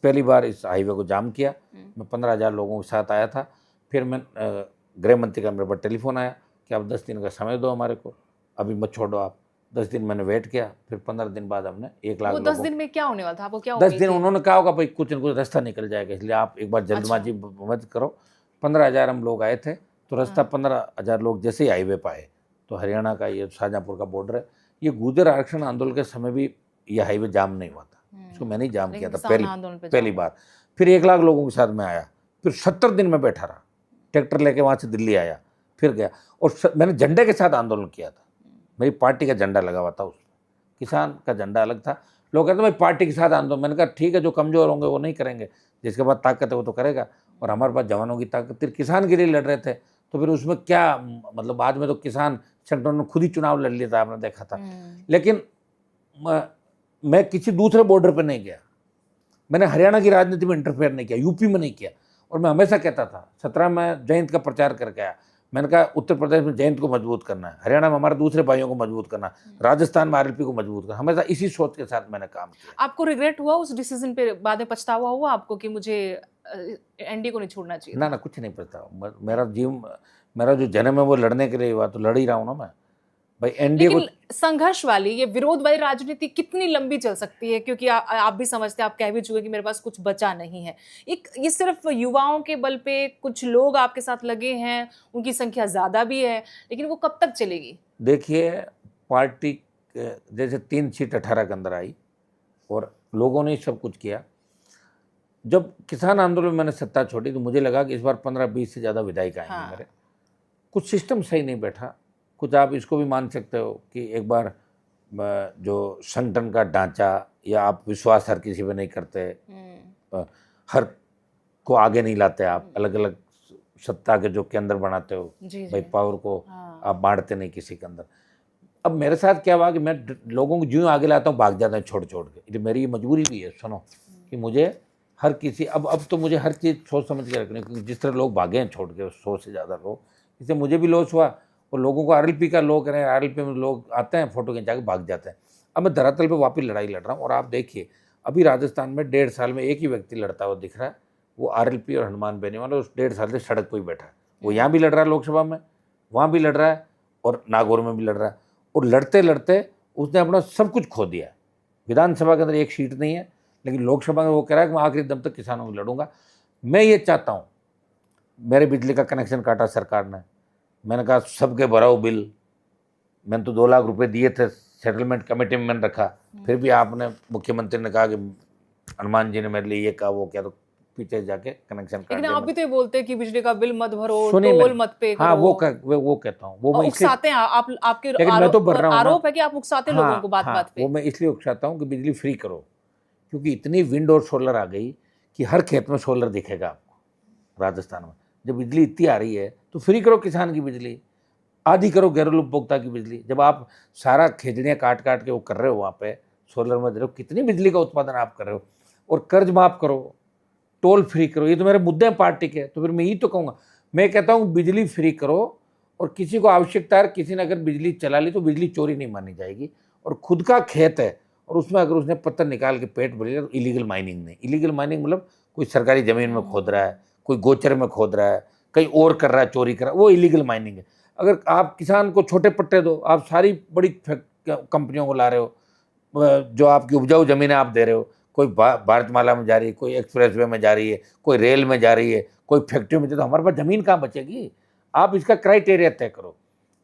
पहली बार इस हाईवे को जाम किया। मैं 15,000 लोगों के साथ आया था। फिर मैं गृह मंत्री का मेरे पर टेलीफोन आया कि आप 10 दिन का समय दो हमारे को, अभी मत छोड़ो आप। 10 दिन मैंने वेट किया, फिर 15 दिन बाद हमने 1 लाख। 10 दिन में क्या होने वाला था आपको, क्या 10 दिन उन्होंने कहा होगा भाई कुछ न कुछ रास्ता निकल जाएगा, इसलिए आप एक बार जल्दबाजी मत करो। 15,000 हम लोग आए थे, तो रास्ता 15,000 लोग जैसे ही हाईवे पर आए, तो हरियाणा का ये शाहजहाँपुर का बॉर्डर है, ये गुर्जर आरक्षण आंदोलन के समय भी ये हाईवे जाम नहीं हुआ था। इसको मैंने ही जाम किया था पहली बार। फिर 1 लाख लोगों के साथ मैं आया, फिर 70 दिन में बैठा रहा, ट्रैक्टर लेके वहाँ से दिल्ली आया, फिर गया। और मैंने झंडे के साथ आंदोलन किया था, मेरी पार्टी का झंडा लगा हुआ था, उसमें किसान का झंडा अलग था। लोग कहते भाई पार्टी के साथ आंदोलन, मैंने कहा ठीक है, जो कमज़ोर होंगे वो नहीं करेंगे, जिसके पास ताकत है वो तो करेगा। और हमारे पास जवानों की ताकत, फिर किसान के लिए लड़ रहे थे, तो फिर उसमें क्या मतलब, बाद में तो किसान संगठनों ने खुद ही चुनाव लड़ लिया था, आपने देखा था। लेकिन मैं किसी दूसरे बॉर्डर पर नहीं गया, मैंने हरियाणा की राजनीति में इंटरफेयर नहीं किया, यूपी में नहीं किया। और मैं हमेशा कहता था, 17 में जयंत का प्रचार करके आया, मैंने कहा उत्तर प्रदेश में जयंत को मजबूत करना है, हरियाणा में हमारे दूसरे भाइयों को मजबूत करना है, राजस्थान में आरएलपी को मजबूत करना, हमेशा इसी सोच के साथ मैंने काम किया। आपको रिग्रेट हुआ उस डिसीजन पे, बाद में पछतावा हुआ आपको कि मुझे एनडीए को नहीं छोड़ना चाहिए? ना कुछ नहीं पछतावा। मेरा जो जन्म है वो लड़ने के लिए हुआ, तो लड़ ही रहा हूँ ना मैं भाई। एनडीए को संघर्ष वाली, ये विरोध वाली राजनीति कितनी लंबी चल सकती है? क्योंकि आप भी समझते हैं, आप कह भी चुके कि मेरे पास कुछ बचा नहीं है। ये सिर्फ युवाओं के बल पे कुछ लोग आपके साथ लगे हैं, उनकी संख्या ज्यादा भी है, लेकिन वो कब तक चलेगी? देखिए, पार्टी जैसे 3 सीट 18 के अंदर आई और लोगों ने सब कुछ किया। जब किसान आंदोलन में मैंने सत्ता छोड़ी तो मुझे लगा कि इस बार 15-20 से ज़्यादा विधायक आएंगे। हाँ। मेरे कुछ सिस्टम सही नहीं बैठा। कुछ आप इसको भी मान सकते हो कि एक बार जो संगठन का ढांचा या आप विश्वास हर किसी पे नहीं करते, हर को आगे नहीं लाते, आप अलग अलग सत्ता के जो केंद्र बनाते हो भाई, पावर को आप बांटते नहीं किसी के अंदर। अब मेरे साथ क्या हुआ कि मैं लोगों को जो आगे लाता हूँ भाग जाता हूँ छोड़ छोड़ के। मेरी मजबूरी भी है, सुनो, कि मुझे हर किसी अब तो मुझे हर चीज़ सोच समझ के रखनी, क्योंकि जिस तरह लोग भागे हैं छोड़ के 100 से ज़्यादा लोग, इससे मुझे भी लॉस हुआ और लोगों को आरएलपी का लोग करें, आरएलपी में लोग आते हैं फोटो खिंचा के भाग जाते हैं। अब मैं धरातल पे वापस लड़ाई लड़ रहा हूँ और आप देखिए अभी राजस्थान में 1.5 साल में एक ही व्यक्ति लड़ता हुआ दिख रहा है, वो आरएलपी और हनुमान बेनीवाल, उस 1.5 साल से सड़क पर ही बैठा है। वो यहाँ भी लड़ रहा है लोकसभा में, वहाँ भी लड़ रहा है और नागौर में भी लड़ रहा है, और लड़ते लड़ते उसने अपना सब कुछ खो दिया। विधानसभा के अंदर एक सीट नहीं है, लेकिन लोकसभा में वो कह रहा है कि मैं आखिरी दम तक किसानों को लड़ूंगा। मैं ये चाहता हूँ, मेरे बिजली का कनेक्शन काटा सरकार ने, मैंने कहा सबके भराओ बिल, मैंने तो 2 लाख रुपए दिए थे, सेटलमेंट कमेटी में मैंने रखा, फिर भी आपने, मुख्यमंत्री ने कहा कि हनुमान जी ने मेरे लिए ये कहा वो क्या, तो पीछे जाके कनेक्शन काट। लेकिन आप भी तो बोलते हैं कि बिजली का बिल मत भरो, टोल मत पे करो। हाँ, वो कहता हूँ, वो मैं उकसाते हैं आप, आपके मैं तो भर रहा हूँ, आरोप है कि आप उकसाते लोगों को बात बात पे। वो मैं इसलिए उकसाता हूँ कि बिजली फ्री करो, क्योंकि इतनी विंड और सोलर आ गई कि हर खेत में सोलर दिखेगा आपको राजस्थान में। जब बिजली इतनी आ रही है तो फ्री करो किसान की बिजली, आधी करो घरेलू उपभोक्ता की बिजली। जब आप सारा खेजड़ियाँ काट काट के वो कर रहे हो, वहाँ पे सोलर में दे रहे हो, कितनी बिजली का उत्पादन आप कर रहे हो, और कर्ज माफ करो, टोल फ्री करो, ये तो मेरे मुद्दे हैं पार्टी के। तो फिर मैं यही तो कहूँगा, मैं कहता हूँ बिजली फ्री करो, और किसी को आवश्यकता है, किसी ने अगर बिजली चला ली तो बिजली चोरी नहीं मानी जाएगी। और खुद का खेत है और उसमें अगर उसने पत्थर निकाल के पेट भर लिया तो इलीगल माइनिंग नहीं। इलीगल माइनिंग मतलब कोई सरकारी ज़मीन में खोद रहा है, कोई गोचर में खोद रहा है, कहीं और कर रहा है, चोरी कर रहा है, वो इलीगल माइनिंग है। अगर आप किसान को छोटे पट्टे दो, आप सारी बड़ी कंपनियों को ला रहे हो, जो आपकी उपजाऊ ज़मीनें आप दे रहे हो, कोई भारतमाला में जा रही है, कोई एक्सप्रेसवे में जा रही है, कोई रेल में जा रही है, कोई फैक्ट्री में, तो हमारे पास ज़मीन कहाँ बचेगी? आप इसका क्राइटेरिया तय करो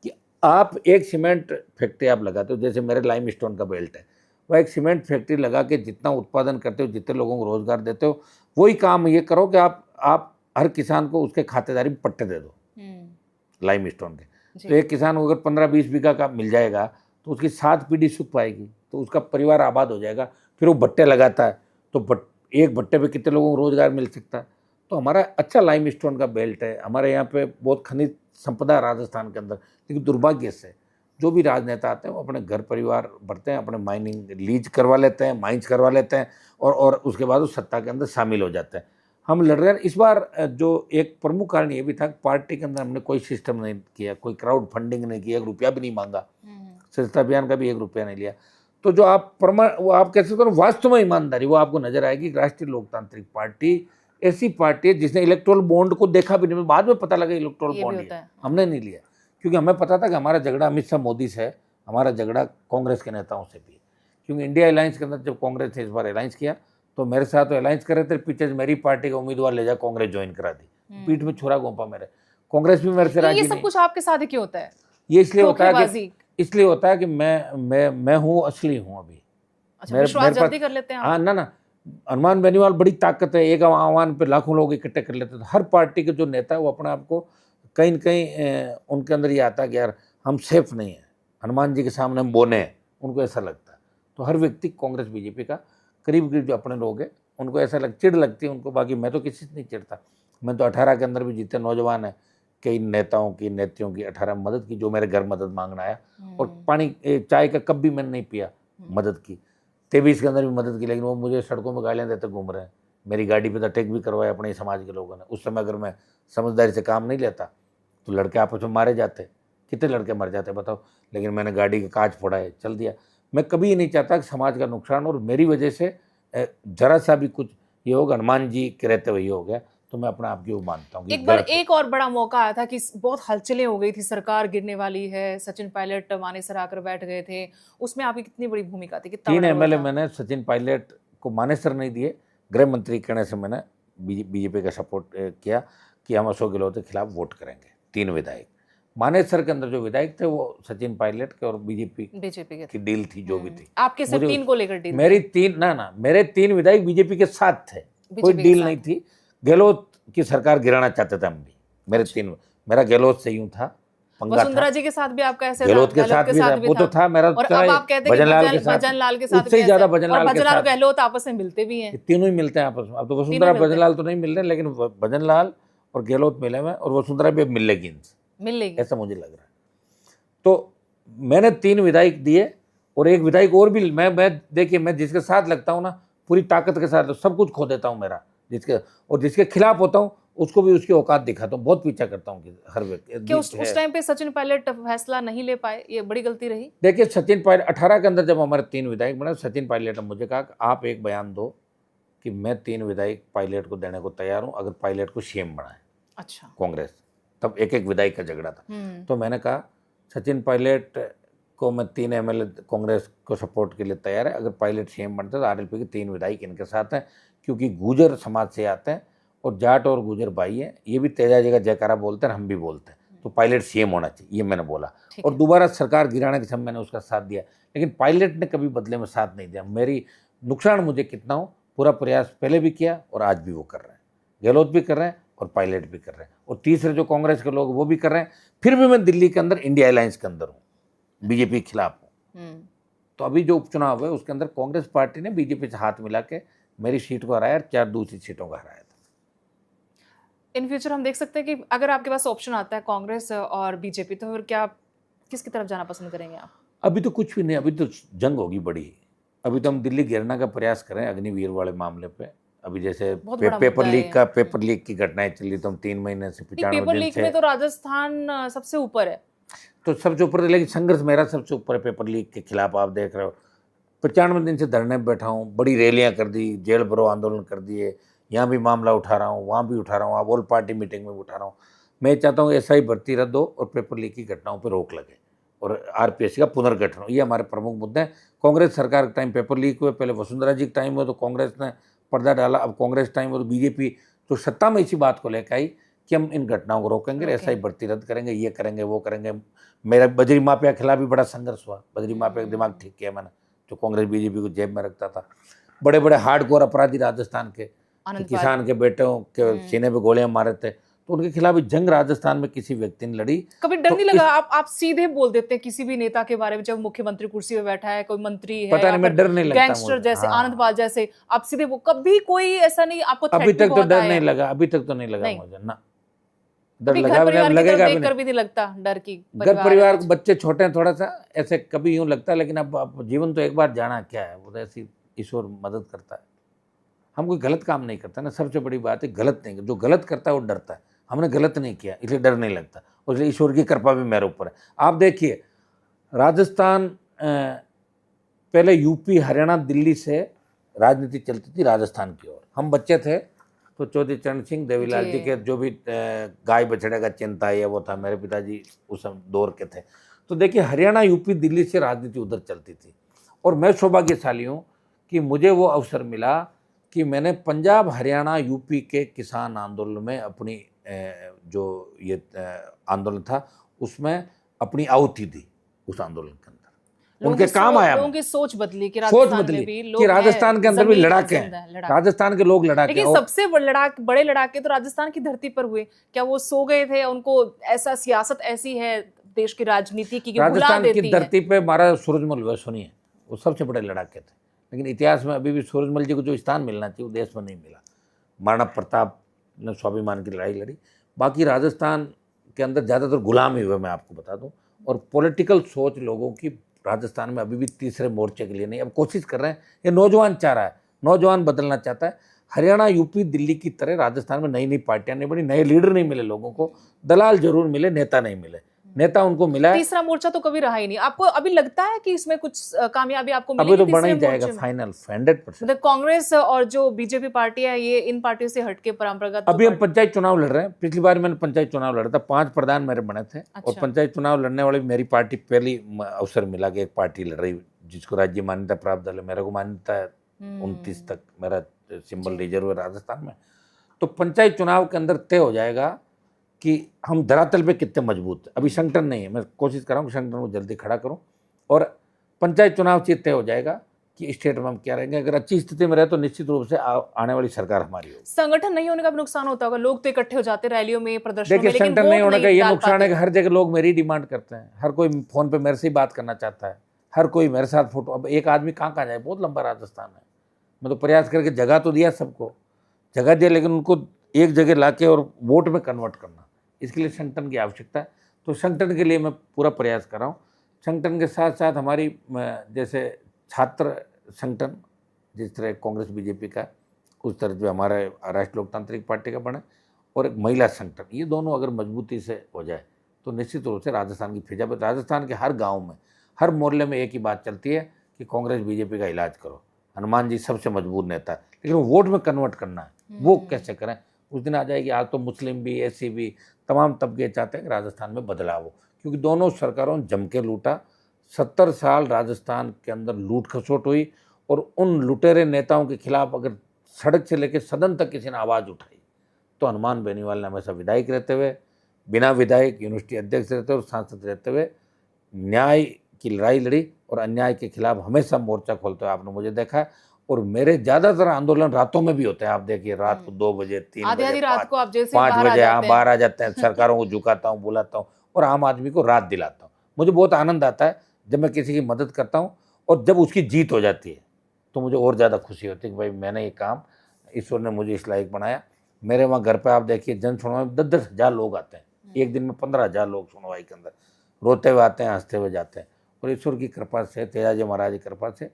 कि आप एक सीमेंट फैक्ट्री आप लगाते हो, जैसे मेरे लाइम स्टोन का बेल्ट है, वह एक सीमेंट फैक्ट्री लगा के जितना उत्पादन करते हो, जितने लोगों को रोजगार देते हो, वही काम ये करो कि आप हर किसान को उसके खातेदारी में पट्टे दे दो लाइम स्टोन के। तो एक किसान को अगर 15-20 बीघा का मिल जाएगा तो उसकी 7 पीढ़ी सुख पाएगी, तो उसका परिवार आबाद हो जाएगा। फिर वो भट्टे लगाता है तो एक भट्टे पे कितने लोगों को रोजगार मिल सकता है। तो हमारा अच्छा लाइम स्टोन का बेल्ट है, हमारे यहाँ पे बहुत खनिज संपदा है राजस्थान के अंदर। लेकिन दुर्भाग्य से जो भी राजनेता आते हैं वो अपने घर परिवार भरते हैं, अपने माइनिंग लीज करवा लेते हैं, माइंस करवा लेते हैं, और उसके बाद वो सत्ता के अंदर शामिल हो जाते हैं। हम लड़ रहे हैं। इस बार जो एक प्रमुख कारण ये भी था, पार्टी के अंदर हमने कोई सिस्टम नहीं किया, कोई क्राउड फंडिंग नहीं किया, 1 रुपया भी नहीं मांगा, स्वच्छता अभियान का भी 1 रुपया नहीं लिया। तो जो वो आप कह सकते हो वास्तव में ईमानदारी, वो आपको नजर आएगी। राष्ट्रीय लोकतांत्रिक पार्टी ऐसी पार्टी है जिसने इलेक्टोरल बॉन्ड को देखा भी नहीं, बाद में पता लगा इलेक्टोरल बॉन्ड हमने नहीं लिया, क्योंकि हमें पता था कि हमारा झगड़ा अमित शाह मोदी से है, हमारा झगड़ा कांग्रेस के नेताओं से भी। क्योंकि इंडिया अलायंस के अंदर जब कांग्रेस ने इस बार अलायंस किया तो मेरे साथ तो अलायंस कर रहे थे, पीछे मेरी पार्टी का उम्मीदवार ले जा कांग्रेस ज्वाइन करा दी, पीठ में छुरा घोंपा मेरे। कांग्रेस भी मेरे से राजी नहीं। ये सब कुछ आपके साथ क्यों होता है? ये इसलिए होता है कि मैं हूँ, असली हूँ अभी। अच्छा, विश्वास जल्दी कर लेते हैं। हाँ ना, हनुमान बेनीवाल बड़ी ताकत है, एक आह्वान पे लाखों लोग इकट्ठे कर लेते हैं। हर पार्टी के जो नेता है वो अपने आप को कहीं न कहीं उनके अंदर ये आता है कि यार हम सेफ नहीं है, हनुमान जी के सामने हम बोने हैं, उनको ऐसा लगता है। तो हर व्यक्ति कांग्रेस बीजेपी का करीब जो अपने लोग हैं उनको ऐसा चिढ़ लगती है उनको। बाकी मैं तो किसी से नहीं चिढ़ता। मैं तो 18 के अंदर भी जितने नौजवान हैं, कई नेताओं की नेत्रियों की 18 मदद की, जो मेरे घर मदद मांगना आया, और पानी चाय का कप भी मैंने नहीं पिया, मदद की। 23 के अंदर भी मदद की, लेकिन वो मुझे सड़कों में गालियाँ देते घूम रहे हैं। मेरी गाड़ी पे तो अटैक भी करवाया अपने समाज के लोगों ने। उस समय अगर मैं समझदारी से काम नहीं लेता तो लड़के आपस में मारे जाते, कितने लड़के मर जाते बताओ। लेकिन मैंने गाड़ी का कांच फोड़ा है, चल दिया। मैं कभी ये नहीं चाहता कि समाज का नुकसान और मेरी वजह से जरा सा भी कुछ ये होगा, हनुमान जी के रहते हुए हो गया, तो मैं अपना आपकी वो मानता हूँ। एक बार एक और बड़ा मौका आया था कि बहुत हलचलें हो गई थी, सरकार गिरने वाली है, सचिन पायलट मानेसर आकर बैठ गए थे, उसमें आपकी कितनी बड़ी भूमिका थी? कितना 3 बड़ा रोल एमएलए था? मैंने सचिन पायलट को मानेसर नहीं दिए, गृह मंत्री कहने से मैंने बीजेपी का सपोर्ट किया कि हम अशोक गहलोत के खिलाफ वोट करेंगे। 3 विधायक मानेसर के अंदर जो विधायक थे वो सचिन पायलट के और बीजेपी की डील थी, जो भी थी। आपके सिर्फ 3 को लेकर डील? मेरी 3 ना मेरे 3 विधायक बीजेपी के साथ थे, कोई डील नहीं थी। गहलोत की सरकार गिराना चाहते थे हम भी। मेरे 3, मेरा गहलोत से यूं था, वसुंधरा जी के साथ भी आपका ऐसे था? गहलोत के साथ भी था, वो तो था मेरा। और अब आप कहते हैं कि भजनलाल के साथ, उससे ज्यादा भजनलाल और गहलोत आपस में मिलते भी हैं? तीनों ही मिलते हैं आपस में। अब तो वसुंधरा भजनलाल तो नहीं मिल रहे, लेकिन भजनलाल और गहलोत मिले हुए, और वसुंधरा भी मिल लेगी ऐसा मुझे लग रहा है। तो मैंने 3 विधायक दिए, और एक विधायक और भी मैं देखिए, मैं जिसके साथ लगता हूँ ना पूरी ताकत के साथ सब कुछ खो देता हूँ मेरा, जिसके खिलाफ होता हूँ उसको भी उसकी औकात दिखाता हूँ, बहुत पीछा करता हूँ कि हर व्यक्ति। क्या उस टाइम पे सचिन पायलट फैसला नहीं ले पाए? ये बड़ी गलती रही। देखिए सचिन पायलट 18 के अंदर जब हमारे 3 विधायक बने, सचिन पायलट ने मुझे कहा कि आप एक बयान दो कि मैं 3 विधायक पायलट को देने को तैयार हूँ अगर पायलट को सीएम बनाए। अच्छा। कांग्रेस तब एक विधायक का झगड़ा था, तो मैंने कहा सचिन पायलट को मैं 3 एमएलए कांग्रेस को सपोर्ट के लिए तैयार है, अगर पायलट सीएम बनते तो आरएलपी के 3 विधायक इनके साथ हैं, क्योंकि गुजर समाज से आते हैं और जाट और गुजर भाई हैं, ये भी तेजा जी का जयकारा बोलते हैं, हम भी बोलते हैं, तो पायलट सीएम होना चाहिए, ये मैंने बोला। और दोबारा सरकार गिराने के समय मैंने उसका साथ दिया, लेकिन पायलट ने कभी बदले में साथ नहीं दिया। मेरी नुकसान मुझे कितना हो, पूरा प्रयास पहले भी किया और आज भी वो कर रहे हैं, गहलोत भी कर रहे हैं और पायलट भी कर रहे हैं, और तीसरे जो कांग्रेस के लोग वो भी कर रहे हैं। फिर भी मैं दिल्ली के अंदर इंडिया अलायंस के अंदर हूँ, बीजेपी के खिलाफ हूँ। तो अभी जो उपचुनाव है उसके अंदर कांग्रेस पार्टी ने बीजेपी से हाथ मिला के मेरी सीट को हराया और 4 दूसरी सीटों को हराया था। इन फ्यूचर हम देख सकते हैं कि अगर आपके पास ऑप्शन आता है कांग्रेस और बीजेपी, तो फिर क्या किसकी तरफ जाना पसंद करेंगे आप? अभी तो कुछ भी नहीं, अभी तो जंग होगी बड़ी। अभी तो हम दिल्ली घेरने का प्रयास करें अग्निवीर वाले मामले पे। अभी जैसे पेपर लीक की घटनाएं चली, तो हम 3 महीने से 95 दिन से। पेपर लीक में तो राजस्थान सबसे ऊपर है, तो सबसे ऊपर, लेकिन संघर्ष मेरा सबसे ऊपर है पेपर लीक के खिलाफ। आप देख रहे हो 95 दिन से धरने में बैठा हूँ, बड़ी रैलियां कर दी, जेल भरो आंदोलन कर दिए, यहाँ भी मामला उठा रहा हूँ, वहाँ भी उठा रहा हूँ, आप ऑल पार्टी मीटिंग में उठा रहा हूँ। मैं चाहता हूँ एसआई भर्ती रद्द हो और पेपर लीक की घटनाओं पर रोक लगे और आरपीएससी का पुनर्गठन हो, ये हमारे प्रमुख मुद्दे हैं। कांग्रेस सरकार के टाइम पेपर लीक हुए, पहले वसुंधरा जी के टाइम हुए तो कांग्रेस ने पर्दा डाला, अब कांग्रेस टाइम और बीजेपी तो सत्ता में इसी बात को लेकर आई कि हम इन घटनाओं को रोकेंगे, एसआई भर्ती रद्द करेंगे, ये करेंगे वो करेंगे। मेरा बजरी माफिया के खिलाफ भी बड़ा संघर्ष हुआ, बजरी माफिया का दिमाग ठीक किया मैंने, जो कांग्रेस बीजेपी को जेब में रखता था। बड़े बड़े हार्डकोर अपराधी राजस्थान के किसान के बेटों के सीने पे गोलियां मारे थे, तो उनके खिलाफ जंग राजस्थान में किसी व्यक्ति ने लड़ी। कभी डर नहीं लगा? आप सीधे बोल देते हैं किसी भी नेता के बारे में, जब मुख्यमंत्री कुर्सी पे बैठा है, कोई मंत्री है, पता नहीं, मैं डर नहीं लगता, गैंगस्टर जैसे आनंदपाल जैसे, आप सीधे वो कभी कोई ऐसा नहीं आपको? अभी तक तो डर नहीं लगा, अभी तक तो नहीं लगा मुझे ना डर लगा, लगेगा भी नहीं लगता डर की। घर परिवार बच्चे छोटे हैं, थोड़ा सा ऐसे कभी यूं लगता है, लेकिन अब जीवन तो एक बार जाना क्या है, वो तो ऐसी ईश्वर मदद करता है। हम कोई गलत काम नहीं करता ना, सबसे बड़ी बात है गलत नहीं, जो गलत करता है वो डरता है। हमने गलत नहीं किया इसलिए डर नहीं लगता, और इसलिए ईश्वर की कृपा भी मेरे ऊपर है। आप देखिए राजस्थान, पहले यूपी हरियाणा दिल्ली से राजनीति चलती थी राजस्थान की ओर। हम बच्चे थे तो चौधरी चरण सिंह देवीलाल जी के जो भी गाय बछड़े का चिंता है वो था, मेरे पिताजी उस दौर के थे। तो देखिए हरियाणा यूपी दिल्ली से राजनीति उधर चलती थी, और मैं सौभाग्यशाली हूँ कि मुझे वो अवसर मिला कि मैंने पंजाब हरियाणा यूपी के किसान आंदोलन में अपनी जो ये आंदोलन था उसमें अपनी आहुति दी। उस आंदोलन के अंदर उनके काम आया, लोगों की सोच बदली कि राजस्थान के अंदर भी लड़ाके हैं, राजस्थान के लोग लड़ाके। लेकिन सबसे बड़े लड़ाके तो राजस्थान की धरती पर हुए। क्या वो सो गए थे? उनको ऐसा सियासत ऐसी है देश की राजनीति की, राजस्थान की धरती पे महाराजा सूरजमल हुए, सुनिए, वो सबसे बड़े लड़ाके थे। लेकिन इतिहास में अभी भी सूरजमल जी को जो स्थान मिलना चाहिए वो देश में नहीं मिला। महाराणा प्रताप ने स्वाभिमान की लड़ाई लड़ी, बाकी राजस्थान के अंदर ज़्यादातर गुलाम ही हुए, मैं आपको बता दूं। और पॉलिटिकल सोच लोगों की राजस्थान में अभी भी तीसरे मोर्चे के लिए नहीं। अब कोशिश कर रहे हैं, ये नौजवान चाह रहा है, नौजवान बदलना चाहता है। हरियाणा, यूपी, दिल्ली की तरह राजस्थान में नई नई पार्टियां नहीं बनी, नए लीडर नहीं मिले लोगों को, दलाल जरूर मिले, नेता नहीं मिले। नेता उनको मिला है। तीसरा मोर्चा तो कभी रहा ही नहीं। आपको अभी लगता है कि इसमें कुछ कामयाबी आपको अभी मिलेगी तो बना ही तीसरे जाएगा मोर्चे में? फाइनल 100%। मतलब कांग्रेस और जो बीजेपी पार्टी है, ये इन पार्टियों से हटके परंपरागत अभी हम पंचायत चुनाव लड़ रहे हैं। पिछली बार मैंने पंचायत चुनाव लड़ा था, 5 प्रधान मेरे बने थे। और पंचायत चुनाव लड़ने वाली मेरी पार्टी पहली अवसर मिला कि एक पार्टी लड़ रही जिसको राज्य मान्यता प्राप्त दल है। मेरे को मान्यता है 29 तक, मेरा सिंबल रिजर्व है राजस्थान में। तो पंचायत चुनाव के अंदर तय हो जाएगा कि हम धरातल पे कितने मजबूत है। अभी संगठन नहीं है, मैं कोशिश कर रहा हूँ कि संगठन को जल्दी खड़ा करूँ, और पंचायत चुनाव से तय हो जाएगा कि स्टेट में हम क्या रहेंगे। अगर अच्छी स्थिति में रहे तो निश्चित रूप से आने वाली सरकार हमारी होगी। संगठन नहीं होने का भी नुकसान होता होगा, लोग तो इकट्ठे हो जाते रैलियों में, प्रदर्शनों में, देखिए लेकिन संगठन नहीं वोट होने का ये डाल नुकसान है पाते। कि हर जगह लोग मेरी डिमांड करते हैं, हर कोई फोन पे मेरे से ही बात करना चाहता है, हर कोई मेरे साथ फोटो। अब एक आदमी कहाँ कहाँ जाए, बहुत लंबा राजस्थान है। मैं तो प्रयास करके जगह तो दिया, सबको जगह दिया, लेकिन उनको एक जगह लाके और वोट में कन्वर्ट करना, इसके लिए संगठन की आवश्यकता है। तो संगठन के लिए मैं पूरा प्रयास कर रहा हूँ। संगठन के साथ साथ हमारी जैसे छात्र संगठन जिस तरह कांग्रेस बीजेपी का, उस तरह जो हमारा राष्ट्रीय लोकतांत्रिक पार्टी का बने, और एक महिला संगठन, ये दोनों अगर मजबूती से हो जाए तो निश्चित रूप से राजस्थान की फिजा। राजस्थान के हर गाँव में, हर मोहल्ले में एक ही बात चलती है कि कांग्रेस बीजेपी का इलाज करो, हनुमान जी सबसे मजबूत नेता है। लेकिन वोट में कन्वर्ट करना है, वो कैसे करें? उस दिन आ जाएगी। आज तो मुस्लिम भी, एससी भी, तमाम तबके चाहते हैं कि राजस्थान में बदलाव हो, क्योंकि दोनों सरकारों ने जम के लूटा। 70 साल राजस्थान के अंदर लूट खसोट हुई, और उन लुटेरे नेताओं के खिलाफ अगर सड़क से लेकर सदन तक किसी ने आवाज़ उठाई तो हनुमान बेनीवाल ने हमेशा विधायक रहते हुए, बिना विधायक यूनिवर्सिटी अध्यक्ष रहते हुए और सांसद रहते हुए न्याय की लड़ाई लड़ी, और अन्याय के खिलाफ हमेशा मोर्चा खोलते हुए आपने मुझे देखा है। और मेरे ज़्यादातर आंदोलन रातों में भी होते हैं। आप देखिए रात को 2 बजे, 3 बजे, रात को आप जेल से 5 बाहर बजे जाते हैं। बाहर आ जाते हैं। सरकारों को झुकाता हूँ, बुलाता हूँ, और आम आदमी को रात दिलाता हूँ। मुझे बहुत आनंद आता है जब मैं किसी की मदद करता हूँ, और जब उसकी जीत हो जाती है तो मुझे और ज़्यादा खुशी होती है कि भाई मैंने ये काम, ईश्वर ने मुझे इस लायक बनाया। मेरे वहाँ घर पे आप देखिए जन सुनवाई में 10-10 हज़ार लोग आते हैं, एक दिन में 15,000 लोग सुनवाई के अंदर, रोते हुए आते हैं, हंसते हुए जाते हैं। और ईश्वर की कृपा से, तेजाजी महाराज की कृपा से,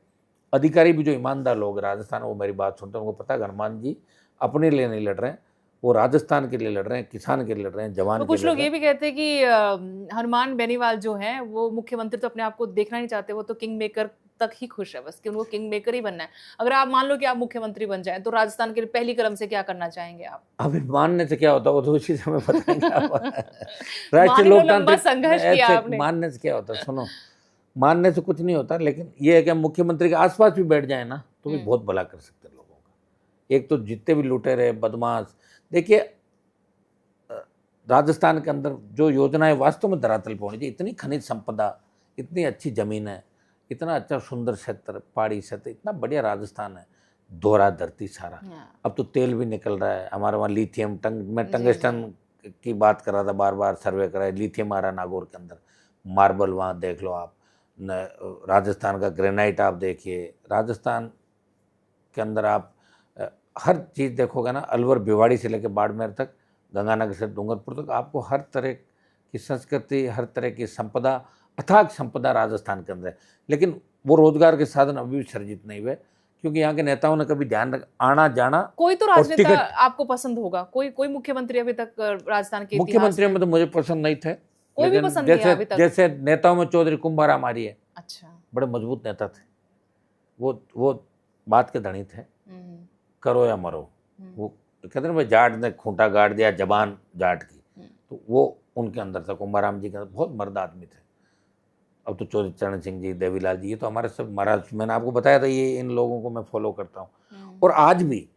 अधिकारी भी जो ईमानदार लोग राजस्थान, वो मेरी बात सुनते हैं। उनको पता है हनुमान जी अपने लिए नहीं लड़ रहे हैं, वो राजस्थान के लिए लड़ रहे हैं, किसान के लिए लड़ रहे हैं, जवान के लिए। कुछ लोग ये भी कहते हैं कि हनुमान बेनीवाल जो हैं वो मुख्यमंत्री तो अपने आप को देखना नहीं चाहते, वो तो किंग मेकर तक ही खुश है, बस कि उनको किंग मेकर ही बनना है। अगर आप मान लो कि आप मुख्यमंत्री बन जाएं तो राजस्थान के लिए पहली कदम से क्या करना चाहेंगे आप? अभी मानने से क्या होता है वो तो उसी समय बताएंगे आप। राष्ट्रीय लोकतांत्रिक संघर्ष किया आपने। मानने से क्या होता है, सुनो, मानने से कुछ नहीं होता, लेकिन ये है कि हम मुख्यमंत्री के आसपास भी बैठ जाए ना तो भी बहुत भला कर सकते हैं लोगों का। एक तो जितने भी लुटेरे बदमाश, देखिए राजस्थान के अंदर जो योजनाएं वास्तव में धरातल पर होनी चाहिए, इतनी खनिज संपदा, इतनी अच्छी जमीन है, इतना अच्छा सुंदर क्षेत्र, पहाड़ी क्षेत्र, इतना बढ़िया राजस्थान है, दोहरा धरती सारा। अब तो तेल भी निकल रहा है हमारे वहाँ, लिथियम, मैं टंगस्टन की बात कर रहा था, बार बार सर्वे करा है, लिथियम आ रहा है नागौर के अंदर, मार्बल वहाँ देख लो आप, राजस्थान का ग्रेनाइट आप देखिए, राजस्थान के अंदर आप हर चीज़ देखोगे ना, अलवर भिवाड़ी से लेकर बाड़मेर तक, गंगानगर से डूंगरपुर तक, आपको हर तरह की संस्कृति, हर तरह की संपदा, अथाक संपदा राजस्थान के अंदर है। लेकिन वो रोजगार के साधन अभी भी सर्जित नहीं हुए, क्योंकि यहाँ के नेताओं ने कभी ध्यान रख, आना जाना। कोई तो राजनेता आपको पसंद होगा, कोई मुख्यमंत्री अभी तक राजस्थान के मुख्यमंत्री में तो मुझे पसंद नहीं थे, कोई भी पसंद नहीं है अभी तक। जैसे नेताओं में चौधरी कुंभाराम आर्य है, अच्छा, बड़े मजबूत नेता थे, वो बात के धनी थे, करो या मरो। वो कहते हैं भाई, जाट ने खूंटा गाड़ दिया जबान जाट की, तो वो उनके अंदर था। कुंभाराम जी के अंदर बहुत मर्द आदमी थे। अब तो चौधरी चरण सिंह जी, देवीलाल जी, ये तो हमारे सब महाराज, मैंने आपको बताया था, ये इन लोगों को मैं फॉलो करता हूँ। और आज भी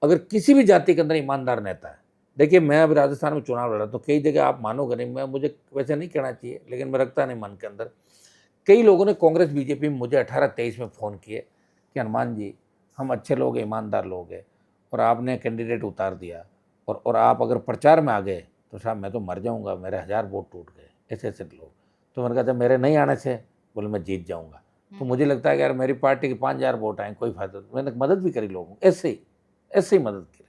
अगर किसी भी जाति के अंदर ईमानदार नेता है, देखिए मैं अभी राजस्थान में चुनाव लड़ा तो कई जगह आप मानोगे नहीं, मैं मुझे वैसे नहीं कहना चाहिए, लेकिन मैं रखता नहीं मन के अंदर, कई लोगों ने कांग्रेस बीजेपी में मुझे 18-23 में फ़ोन किए कि हनुमान जी हम अच्छे लोग हैं, ईमानदार लोग हैं, और आपने कैंडिडेट उतार दिया, और आप अगर प्रचार में आ गए तो साहब मैं तो मर जाऊंगा, मेरे 1000 वोट टूट गए, ऐसे ऐसे लोग। तो मैंने कहा था मेरे नहीं आने से बोले मैं जीत जाऊंगा। तो मुझे लगता है कि यार मेरी पार्टी के 5000 वोट आए, कोई फायदा नहीं। मैंने मदद भी करी लोगों, ऐसे ही मदद करी।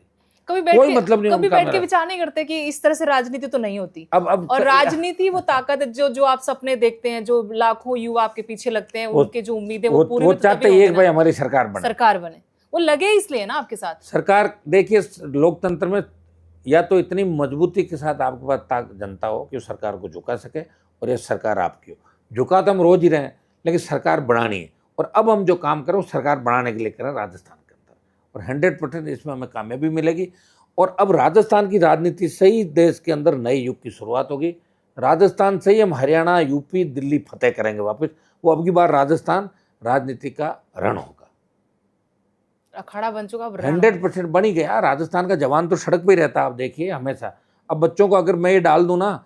कोई मतलब नहीं, कभी बैठ के विचार नहीं करते कि इस तरह से राजनीति तो नहीं होती। अब और राजनीति वो ताकत है जो आप सपने देखते हैं, जो लाखों युवा आपके पीछे लगते हैं, उनके जो उम्मीदें वो पूरी चाहते हैं एक भाई हमारी सरकार बने। वो लगे इसलिए ना आपके साथ। सरकार देखिए, लोकतंत्र में या तो इतनी मजबूती के साथ आपके पास जनता हो कि सरकार को झुका सके, और ये सरकार आपकी हो। झुका तो हम रोज ही रहे हैं, लेकिन सरकार बढ़ानी है, और अब हम जो काम करें वो सरकार बढ़ाने के लिए करें राजस्थान के अंदर, और 100% इसमें हमें कामयाबी मिलेगी। और अब राजस्थान की राजनीति से ही देश के अंदर नए युग की शुरुआत होगी। राजस्थान से ही हम हरियाणा, यूपी, दिल्ली फतेह करेंगे वापस। वो अब की बार राजस्थान राजनीति का रण होगा, अखाड़ा बन चुका। 100% बन ही गया। राजस्थान का जवान तो सड़क पे ही रहता है, आप देखिए हमेशा। अब बच्चों को अगर मैं ये डाल दूं ना,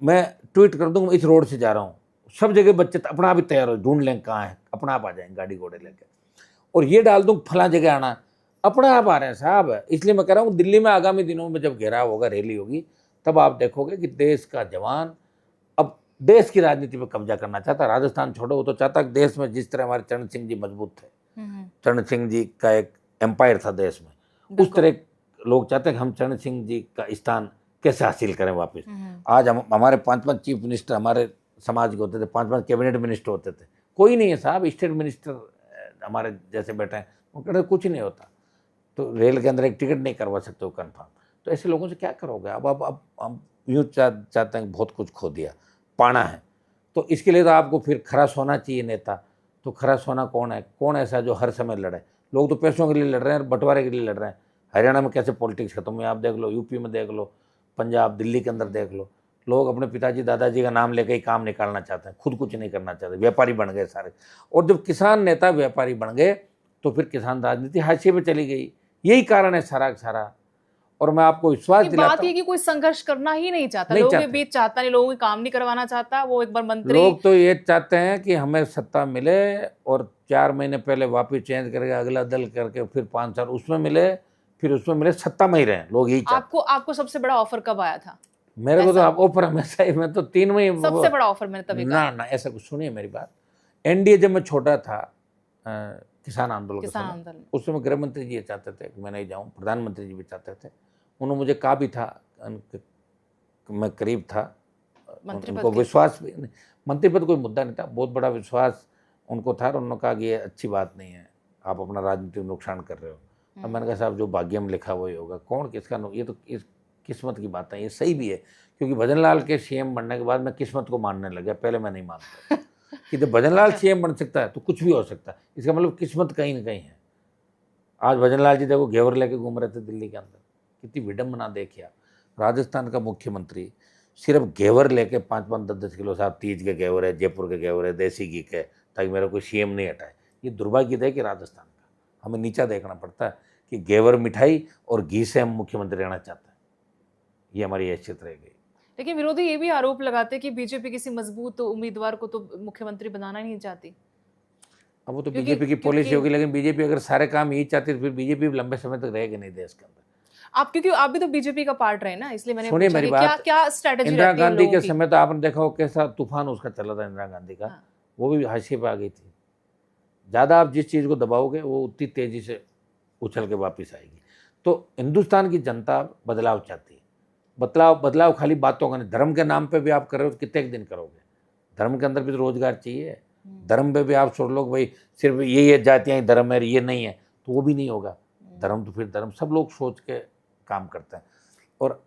मैं ट्वीट कर दूं इस रोड से जा रहा हूँ, सब जगह बच्चे अपना आप ही तैयार हो, ढूंढ लें कहाँ है, अपना आप आ जाएंगे गाड़ी घोड़े लेके। और ये डाल दूं फला जगह आना, अपना आप आ रहे हैं साहब। इसलिए मैं कह रहा हूँ दिल्ली में आगामी दिनों में जब घेराव होगा, रैली होगी, तब आप देखोगे कि देश का जवान अब देश की राजनीति पे कब्जा करना चाहता। राजस्थान छोड़ो, वो तो चाहता कि देश में जिस तरह हमारे चरण सिंह जी मजबूत थे, चरण सिंह जी का एक एम्पायर था देश में, उस तरह लोग चाहते हैं कि हम चरण सिंह जी का स्थान कैसे हासिल करें वापस। आज हम हमारे 5 चीफ मिनिस्टर हमारे समाज के होते थे, 5 कैबिनेट मिनिस्टर होते थे, कोई नहीं है साहब। स्टेट मिनिस्टर हमारे जैसे बैठे हैं, वो कहते कुछ नहीं होता, तो रेल के अंदर एक टिकट नहीं करवा सकते हो कन्फर्म। तो ऐसे लोगों से क्या करोगे? अब हम यूँ चाहते हैं बहुत कुछ खो दिया, पाना है, तो इसके लिए तो आपको फिर खरा सोना चाहिए नेता। तो खरा सोना कौन है? कौन ऐसा जो हर समय लड़े? लोग तो पैसों के लिए लड़ रहे हैं, बंटवारे के लिए लड़ रहे हैं। हरियाणा में कैसे पॉलिटिक्स खत्म हुई आप देख लो, यूपी में देख लो, पंजाब, दिल्ली के अंदर देख लो। लोग अपने पिताजी दादाजी का नाम लेकर ही काम निकालना चाहते हैं, खुद कुछ नहीं करना चाहते, व्यापारी बन गए सारे। और जब किसान नेता व्यापारी बन गए तो फिर किसान राजनीति हाशिए पे चली गई। यही कारण है सारा का सारा। और मैं आपको विश्वास दिलाता हूं, बात ये कि कोई संघर्ष करना ही नहीं चाहता, लोगों के बीच चाहता नहीं, लोगों के काम नहीं करवाना चाहता। वो एक बार मंत्री, लोग तो ये चाहते हैं कि हमें सत्ता मिले और 4 महीने पहले वापिस चेंज करके अगला दल करके फिर 5 साल उसमें मिले, फिर उसमें मिले, सत्ता में ही रहे। लोग यही चाहते। आपको सबसे बड़ा ऑफर कब आया था? मेरे को तो आप ऑफर हमेशा ही, मैं तो 3 महीने सबसे बड़ा ऑफर मैंने तभी कहा। ना ऐसा कुछ, सुनिए मेरी बात। एनडीए जब मैं छोटा था, किसान आंदोलन, उस समय गृह मंत्री जी ये चाहते थे कि मैं नहीं जाऊं, प्रधानमंत्री जी भी चाहते थे। उन्होंने मुझे कहा भी था, मैं करीब था, उनको विश्वास भी, मंत्री पद कोई मुद्दा नहीं था, बहुत बड़ा विश्वास उनको था। और उन्होंने कहा कि ये अच्छी बात नहीं है, आप अपना राजनीतिक नुकसान कर रहे हो। अब मैंने कहा साहब जो भाग्य में लिखा वही होगा, कौन किसका, ये तो किस्मत की बात है। ये सही भी है, क्योंकि भजन लाल के सीएम बनने के बाद मैं किस्मत को मानने लगा। पहले मैं नहीं मानता कि जब भजन लाल सीएम बन सकता है तो कुछ भी हो सकता है, इसका मतलब किस्मत कहीं ना कहीं है। आज भजन लाल जी देखो घेवर लेके घूम रहे थे दिल्ली के अंदर, कितनी विडम्बना देखिए। राजस्थान का मुख्यमंत्री सिर्फ घेवर लेके 5-5, 10-10 किलो, साहब तीज के घेवर है, जयपुर के घेवर है, देसी घी के, ताकि मेरा कोई सीएम नहीं हटाए। ये दुर्भाग्य है कि राजस्थान का हमें नीचा देखना पड़ता है कि घेवर मिठाई और घी से हम मुख्यमंत्री रहना चाहते हैं। ये हमारी हैसियत रह गई। लेकिन विरोधी ये भी आरोप लगाते कि बीजेपी किसी मजबूत उम्मीदवार को तो मुख्यमंत्री बनाना नहीं चाहती। अब वो तो बीजेपी की पॉलिसी होगी, लेकिन बीजेपी अगर सारे काम यही चाहती तो फिर बीजेपी लंबे समय तक रहेगी नहीं देश के अंदर। क्योंकि आप भी तो बीजेपी का पार्ट रहे ना, इसलिए मैंने सुनिए मेरी बात। क्या स्ट्रेटेजी इंदिरा गांधी के समय तो आपने देखा हो कैसा तूफान उसका चला था इंदिरा गांधी का। वो भी हाशिए पे आ गई थी। ज़्यादा आप जिस चीज़ को दबाओगे वो उतनी तेजी से उछल के वापस आएगी। तो हिंदुस्तान की जनता बदलाव चाहती है। बदलाव खाली बातों का नहीं, धर्म के नाम पे भी आप कर रहे हो तो कितने दिन करोगे? धर्म के अंदर भी तो रोजगार चाहिए। धर्म पे भी आप सोच लो भाई सिर्फ ये जातियाँ ही धर्म है, ये नहीं है, तो वो भी नहीं होगा। धर्म तो फिर धर्म, सब लोग सोच के काम करते हैं। और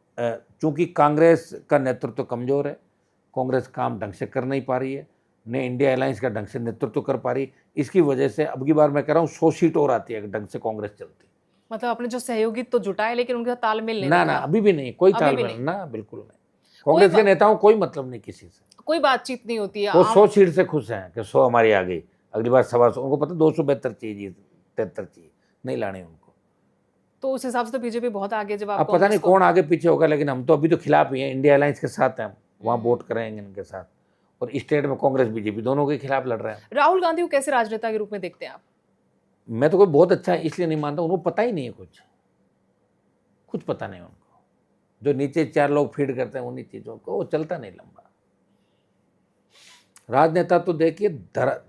चूंकि कांग्रेस का नेतृत्व कमज़ोर है, कांग्रेस काम ढंग से कर नहीं पा रही है, न इंडिया अलायंस का ढंग से नेतृत्व कर पा रही, इसकी वजह से अब की बार मैं कह रहा हूँ 100 सीट और आती है ढंग से कांग्रेस चलती। मतलब अपने जो सहयोगी तो जुटाए, लेकिन उनका तालमेल नहीं। ना अभी भी नहीं, कोई तालमेल ना, बिल्कुल नहीं। कांग्रेस के नेताओं कोई मतलब नहीं, किसी से कोई बातचीत नहीं होती है। वो 100 सीट से खुश हैं कि 100 हमारी आ गई, अगली बार 125। उनको पता 272 चाहिए, 73 चाहिए, नहीं लाने उनको। तो उस हिसाब से तो बीजेपी बहुत आगे। जब अब पता नहीं कौन आगे पीछे होगा, लेकिन हम तो अभी तो खिलाफ ही हैं, इंडिया अलायंस के साथ हैं, वहाँ वोट करेंगे इनके साथ। और स्टेट में कांग्रेस बीजेपी दोनों के खिलाफ लड़ रहे हैं। राहुल गांधी को कैसे राजनेता के रूप में देखते हैं आप? मैं तो कोई बहुत अच्छा है इसलिए नहीं मानता, उनको पता ही नहीं है, कुछ पता नहीं उनको। जो नीचे 4 लोग फीड करते हैं उन्हीं चीज़ों को, वो चलता नहीं लंबा। राजनेता तो देखिए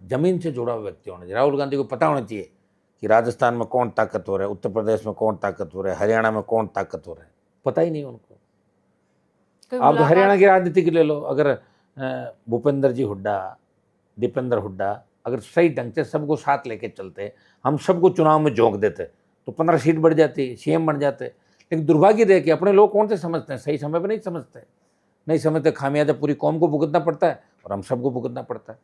जमीन से जुड़ा हुआ व्यक्ति होना चाहिए। राहुल गांधी को पता होना चाहिए कि राजस्थान में कौन ताकतवर है, उत्तर प्रदेश में कौन ताकतवर है, हरियाणा में कौन ताकतवर है, पता ही नहीं उनको। आप हरियाणा की राजनीति के ले लो, अगर भूपेंद्र जी हुड्डा, दीपेंद्र हुड्डा अगर सही ढंग से सबको साथ लेके चलते, हम सबको चुनाव में झोंक देते तो 15 सीट बढ़ जाती, सीएम बन जाते। लेकिन दुर्भाग्य दे कि अपने लोग कौन से समझते हैं, सही समय पर नहीं समझते, नहीं समझते। खामियाजा पूरी कौम को भुगतना पड़ता है और हम सबको भुगतना पड़ता है।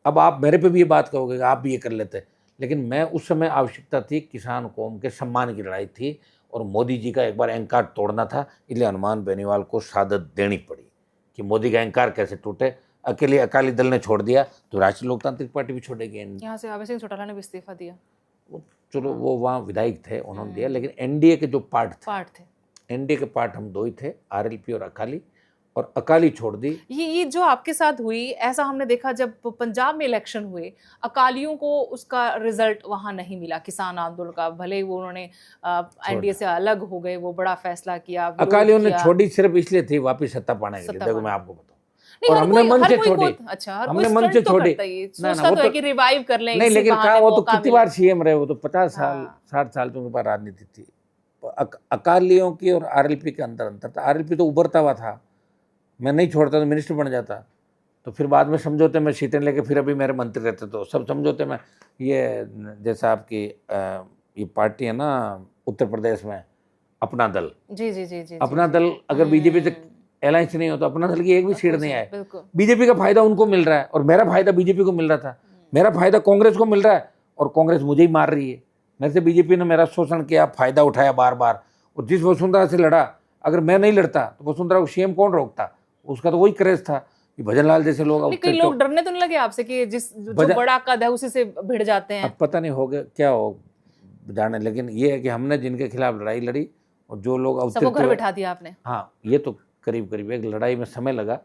अब आप मेरे पे भी ये बात कहोगे आप भी ये कर लेते, लेकिन मैं उस समय आवश्यकता थी, किसान कौम के सम्मान की लड़ाई थी और मोदी जी का एक बार अहंकार तोड़ना था, इसलिए हनुमान बेनीवाल को शहादत देनी पड़ी कि मोदी का अहंकार कैसे टूटे। अकेले अकाली दल ने छोड़ दिया तो राष्ट्रीय लोकतांत्रिक पार्टी भी छोड़ेगी। यहाँ से अभय सिंह चौटाला ने भी इस्तीफा दिया। चलो वो वहाँ विधायक थे, उन्होंने दिया, लेकिन एनडीए के जो पार्ट थे, एनडीए के पार्ट हम दो ही थे, आरएलपी और अकाली, और अकाली छोड़ दी। ये जो आपके साथ हुई, ऐसा हमने देखा जब पंजाब में इलेक्शन हुए, अकालियों को उसका रिजल्ट वहां नहीं मिला, किसान आंदोलन का, भले ही वो उन्होंने एनडीए से अलग हो गए, वो बड़ा फैसला किया, अकालियों ने छोड़ी सिर्फ इसलिए थी वापिस सत्ता पाने के लिए। देखो मैं आपको बताऊं, और हमने मन से छोड़ी। अच्छा, हमने मन से छोड़ी ना वो तो कि रिवाइव कर लें, नहीं, लेकिन कहा वो तो कितनी बार सीएम रहे, वो तो 50 साल 60 साल तो उनके पास राजनीति थी। अकालियों की और आरएलपी के अंदर अंतर था। आरएलपी तो उभरता हुआ था, मैं नहीं छोड़ता तो मिनिस्टर बन जाता, तो फिर बाद में समझौते में सीटें लेके फिर अभी मेरे मंत्री रहते, तो सब समझौते में। ये जैसा आपकी ये पार्टी है ना उत्तर प्रदेश में, अपना दल, जी अपना दल अगर बीजेपी से अलायंस नहीं हो तो अपना दल की एक भी सीट नहीं आए। बीजेपी का फायदा उनको मिल रहा है और मेरा फायदा बीजेपी को मिल रहा था, मेरा फायदा कांग्रेस को मिल रहा है और कांग्रेस मुझे ही मार रही है। मेरे से बीजेपी ने मेरा शोषण किया, फायदा उठाया बार बार, और जिस वसुंधरा से लड़ा, अगर मैं नहीं लड़ता तो वसुंधरा को सीएम कौन रोकता? उसका तो वही क्रेज था कि भजन लाल जैसे लोग। कई लोग डरने तो नहीं लगे आपसे कि जो बड़ा कद है उसी से भिड़ जाते हैं? अब पता नहीं हो गया क्या हो जाने, लेकिन ये है कि हमने जिनके खिलाफ लड़ाई लड़ी और जो लोग सबको घर बिठा दिया आपने। हाँ, ये तो करीब करीब एक लड़ाई में समय लगा,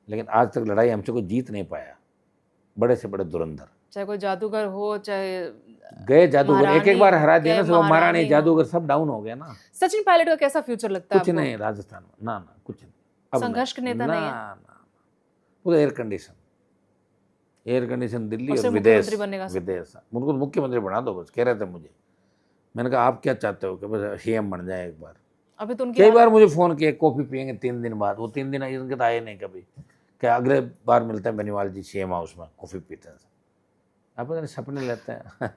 लेकिन आज तक लड़ाई हमसे कोई जीत नहीं पाया। बड़े से बड़े धुरंधर, चाहे कोई जादूगर हो, चाहे गए जादूगर, एक बार हरा दिया ना, सब महारानी जादूगर सब डाउन हो गया ना। सचिन पायलट का कैसा फ्यूचर लगता है? कुछ नहीं राजस्थान में, ना कुछ नहीं। संघर्ष के नेता नहीं है ना, वो एयर कंडीशन दिल्ली और विदेश उनको मुख्यमंत्री बना दो बस, कह रहे थे मुझे। मैंने कहा आप क्या चाहते हो कि बस सीएम बन जाए एक बार। अभी तो कई बार मुझे फोन किया, कॉफी पियेंगे 3 दिन बाद, वो 3 दिन इनके तो आए नहीं कभी। क्या अगले बार मिलता है बेनीवाल जी सीएम हाउस में, कॉफी पीते हैं। आप पता नहीं सपने लेते हैं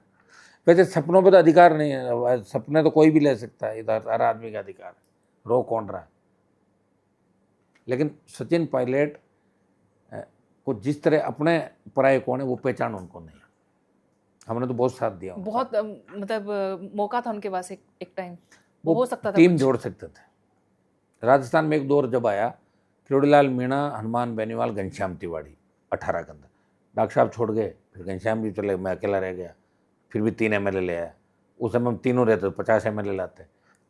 वैसे सपनों पर तो अधिकार नहीं है, सपने तो कोई भी ले सकता है, इधर हर आदमी का अधिकार है, रो कौन रहा है। लेकिन सचिन पायलट को जिस तरह अपने पराये कौन है वो पहचान उनको नहीं। हमने तो बहुत साथ दिया, बहुत मतलब मौका था उनके पास एक टाइम, वो हो सकता था, टीम जोड़ सकते थे। राजस्थान में एक दौर जब आया, किरोड़ीलाल मीणा, हनुमान बेनीवाल, घनश्याम तिवाड़ी 18 के अंदर, डॉक्टर साहब छोड़ गए, फिर घनश्याम जी चले, मैं अकेला रह गया, फिर भी 3 एमएलए ले आया। उस समय हम तीनों रहते तो 50 एमएलए लाते,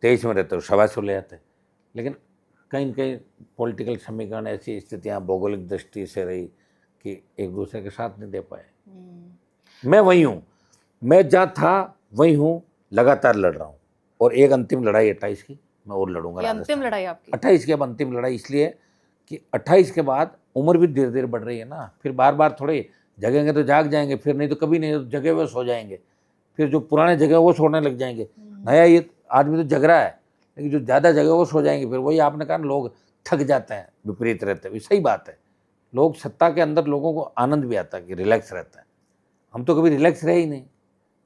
23 में रहते तो 125 ले आते। लेकिन कहीं न कहीं पॉलिटिकल समीकरण, ऐसी स्थितियाँ भौगोलिक दृष्टि से रही कि एक दूसरे के साथ नहीं दे पाए। मैं वही हूँ, मैं जहाँ था वही हूँ, लगातार लड़ रहा हूँ, और एक अंतिम लड़ाई 28 की मैं और लड़ूंगा। अंतिम लड़ाई आपकी 28 की? अब अंतिम लड़ाई इसलिए कि 28 के बाद उम्र भी धीरे धीरे बढ़ रही है ना, फिर बार बार थोड़े जगेंगे तो जाग जाएंगे, फिर नहीं तो कभी नहीं, तो जगे हुए सो जाएंगे, फिर जो पुराने जगह वो सोने लग जाएंगे। नया ये आदमी तो जग रहा है, लेकिन जो ज़्यादा जगह वो सो जाएंगे। फिर वही आपने कहा लोग थक जाते हैं, विपरीत रहते हैं, सही बात है। लोग सत्ता के अंदर लोगों को आनंद भी आता है कि रिलैक्स रहता है, हम तो कभी रिलैक्स रहे ही नहीं,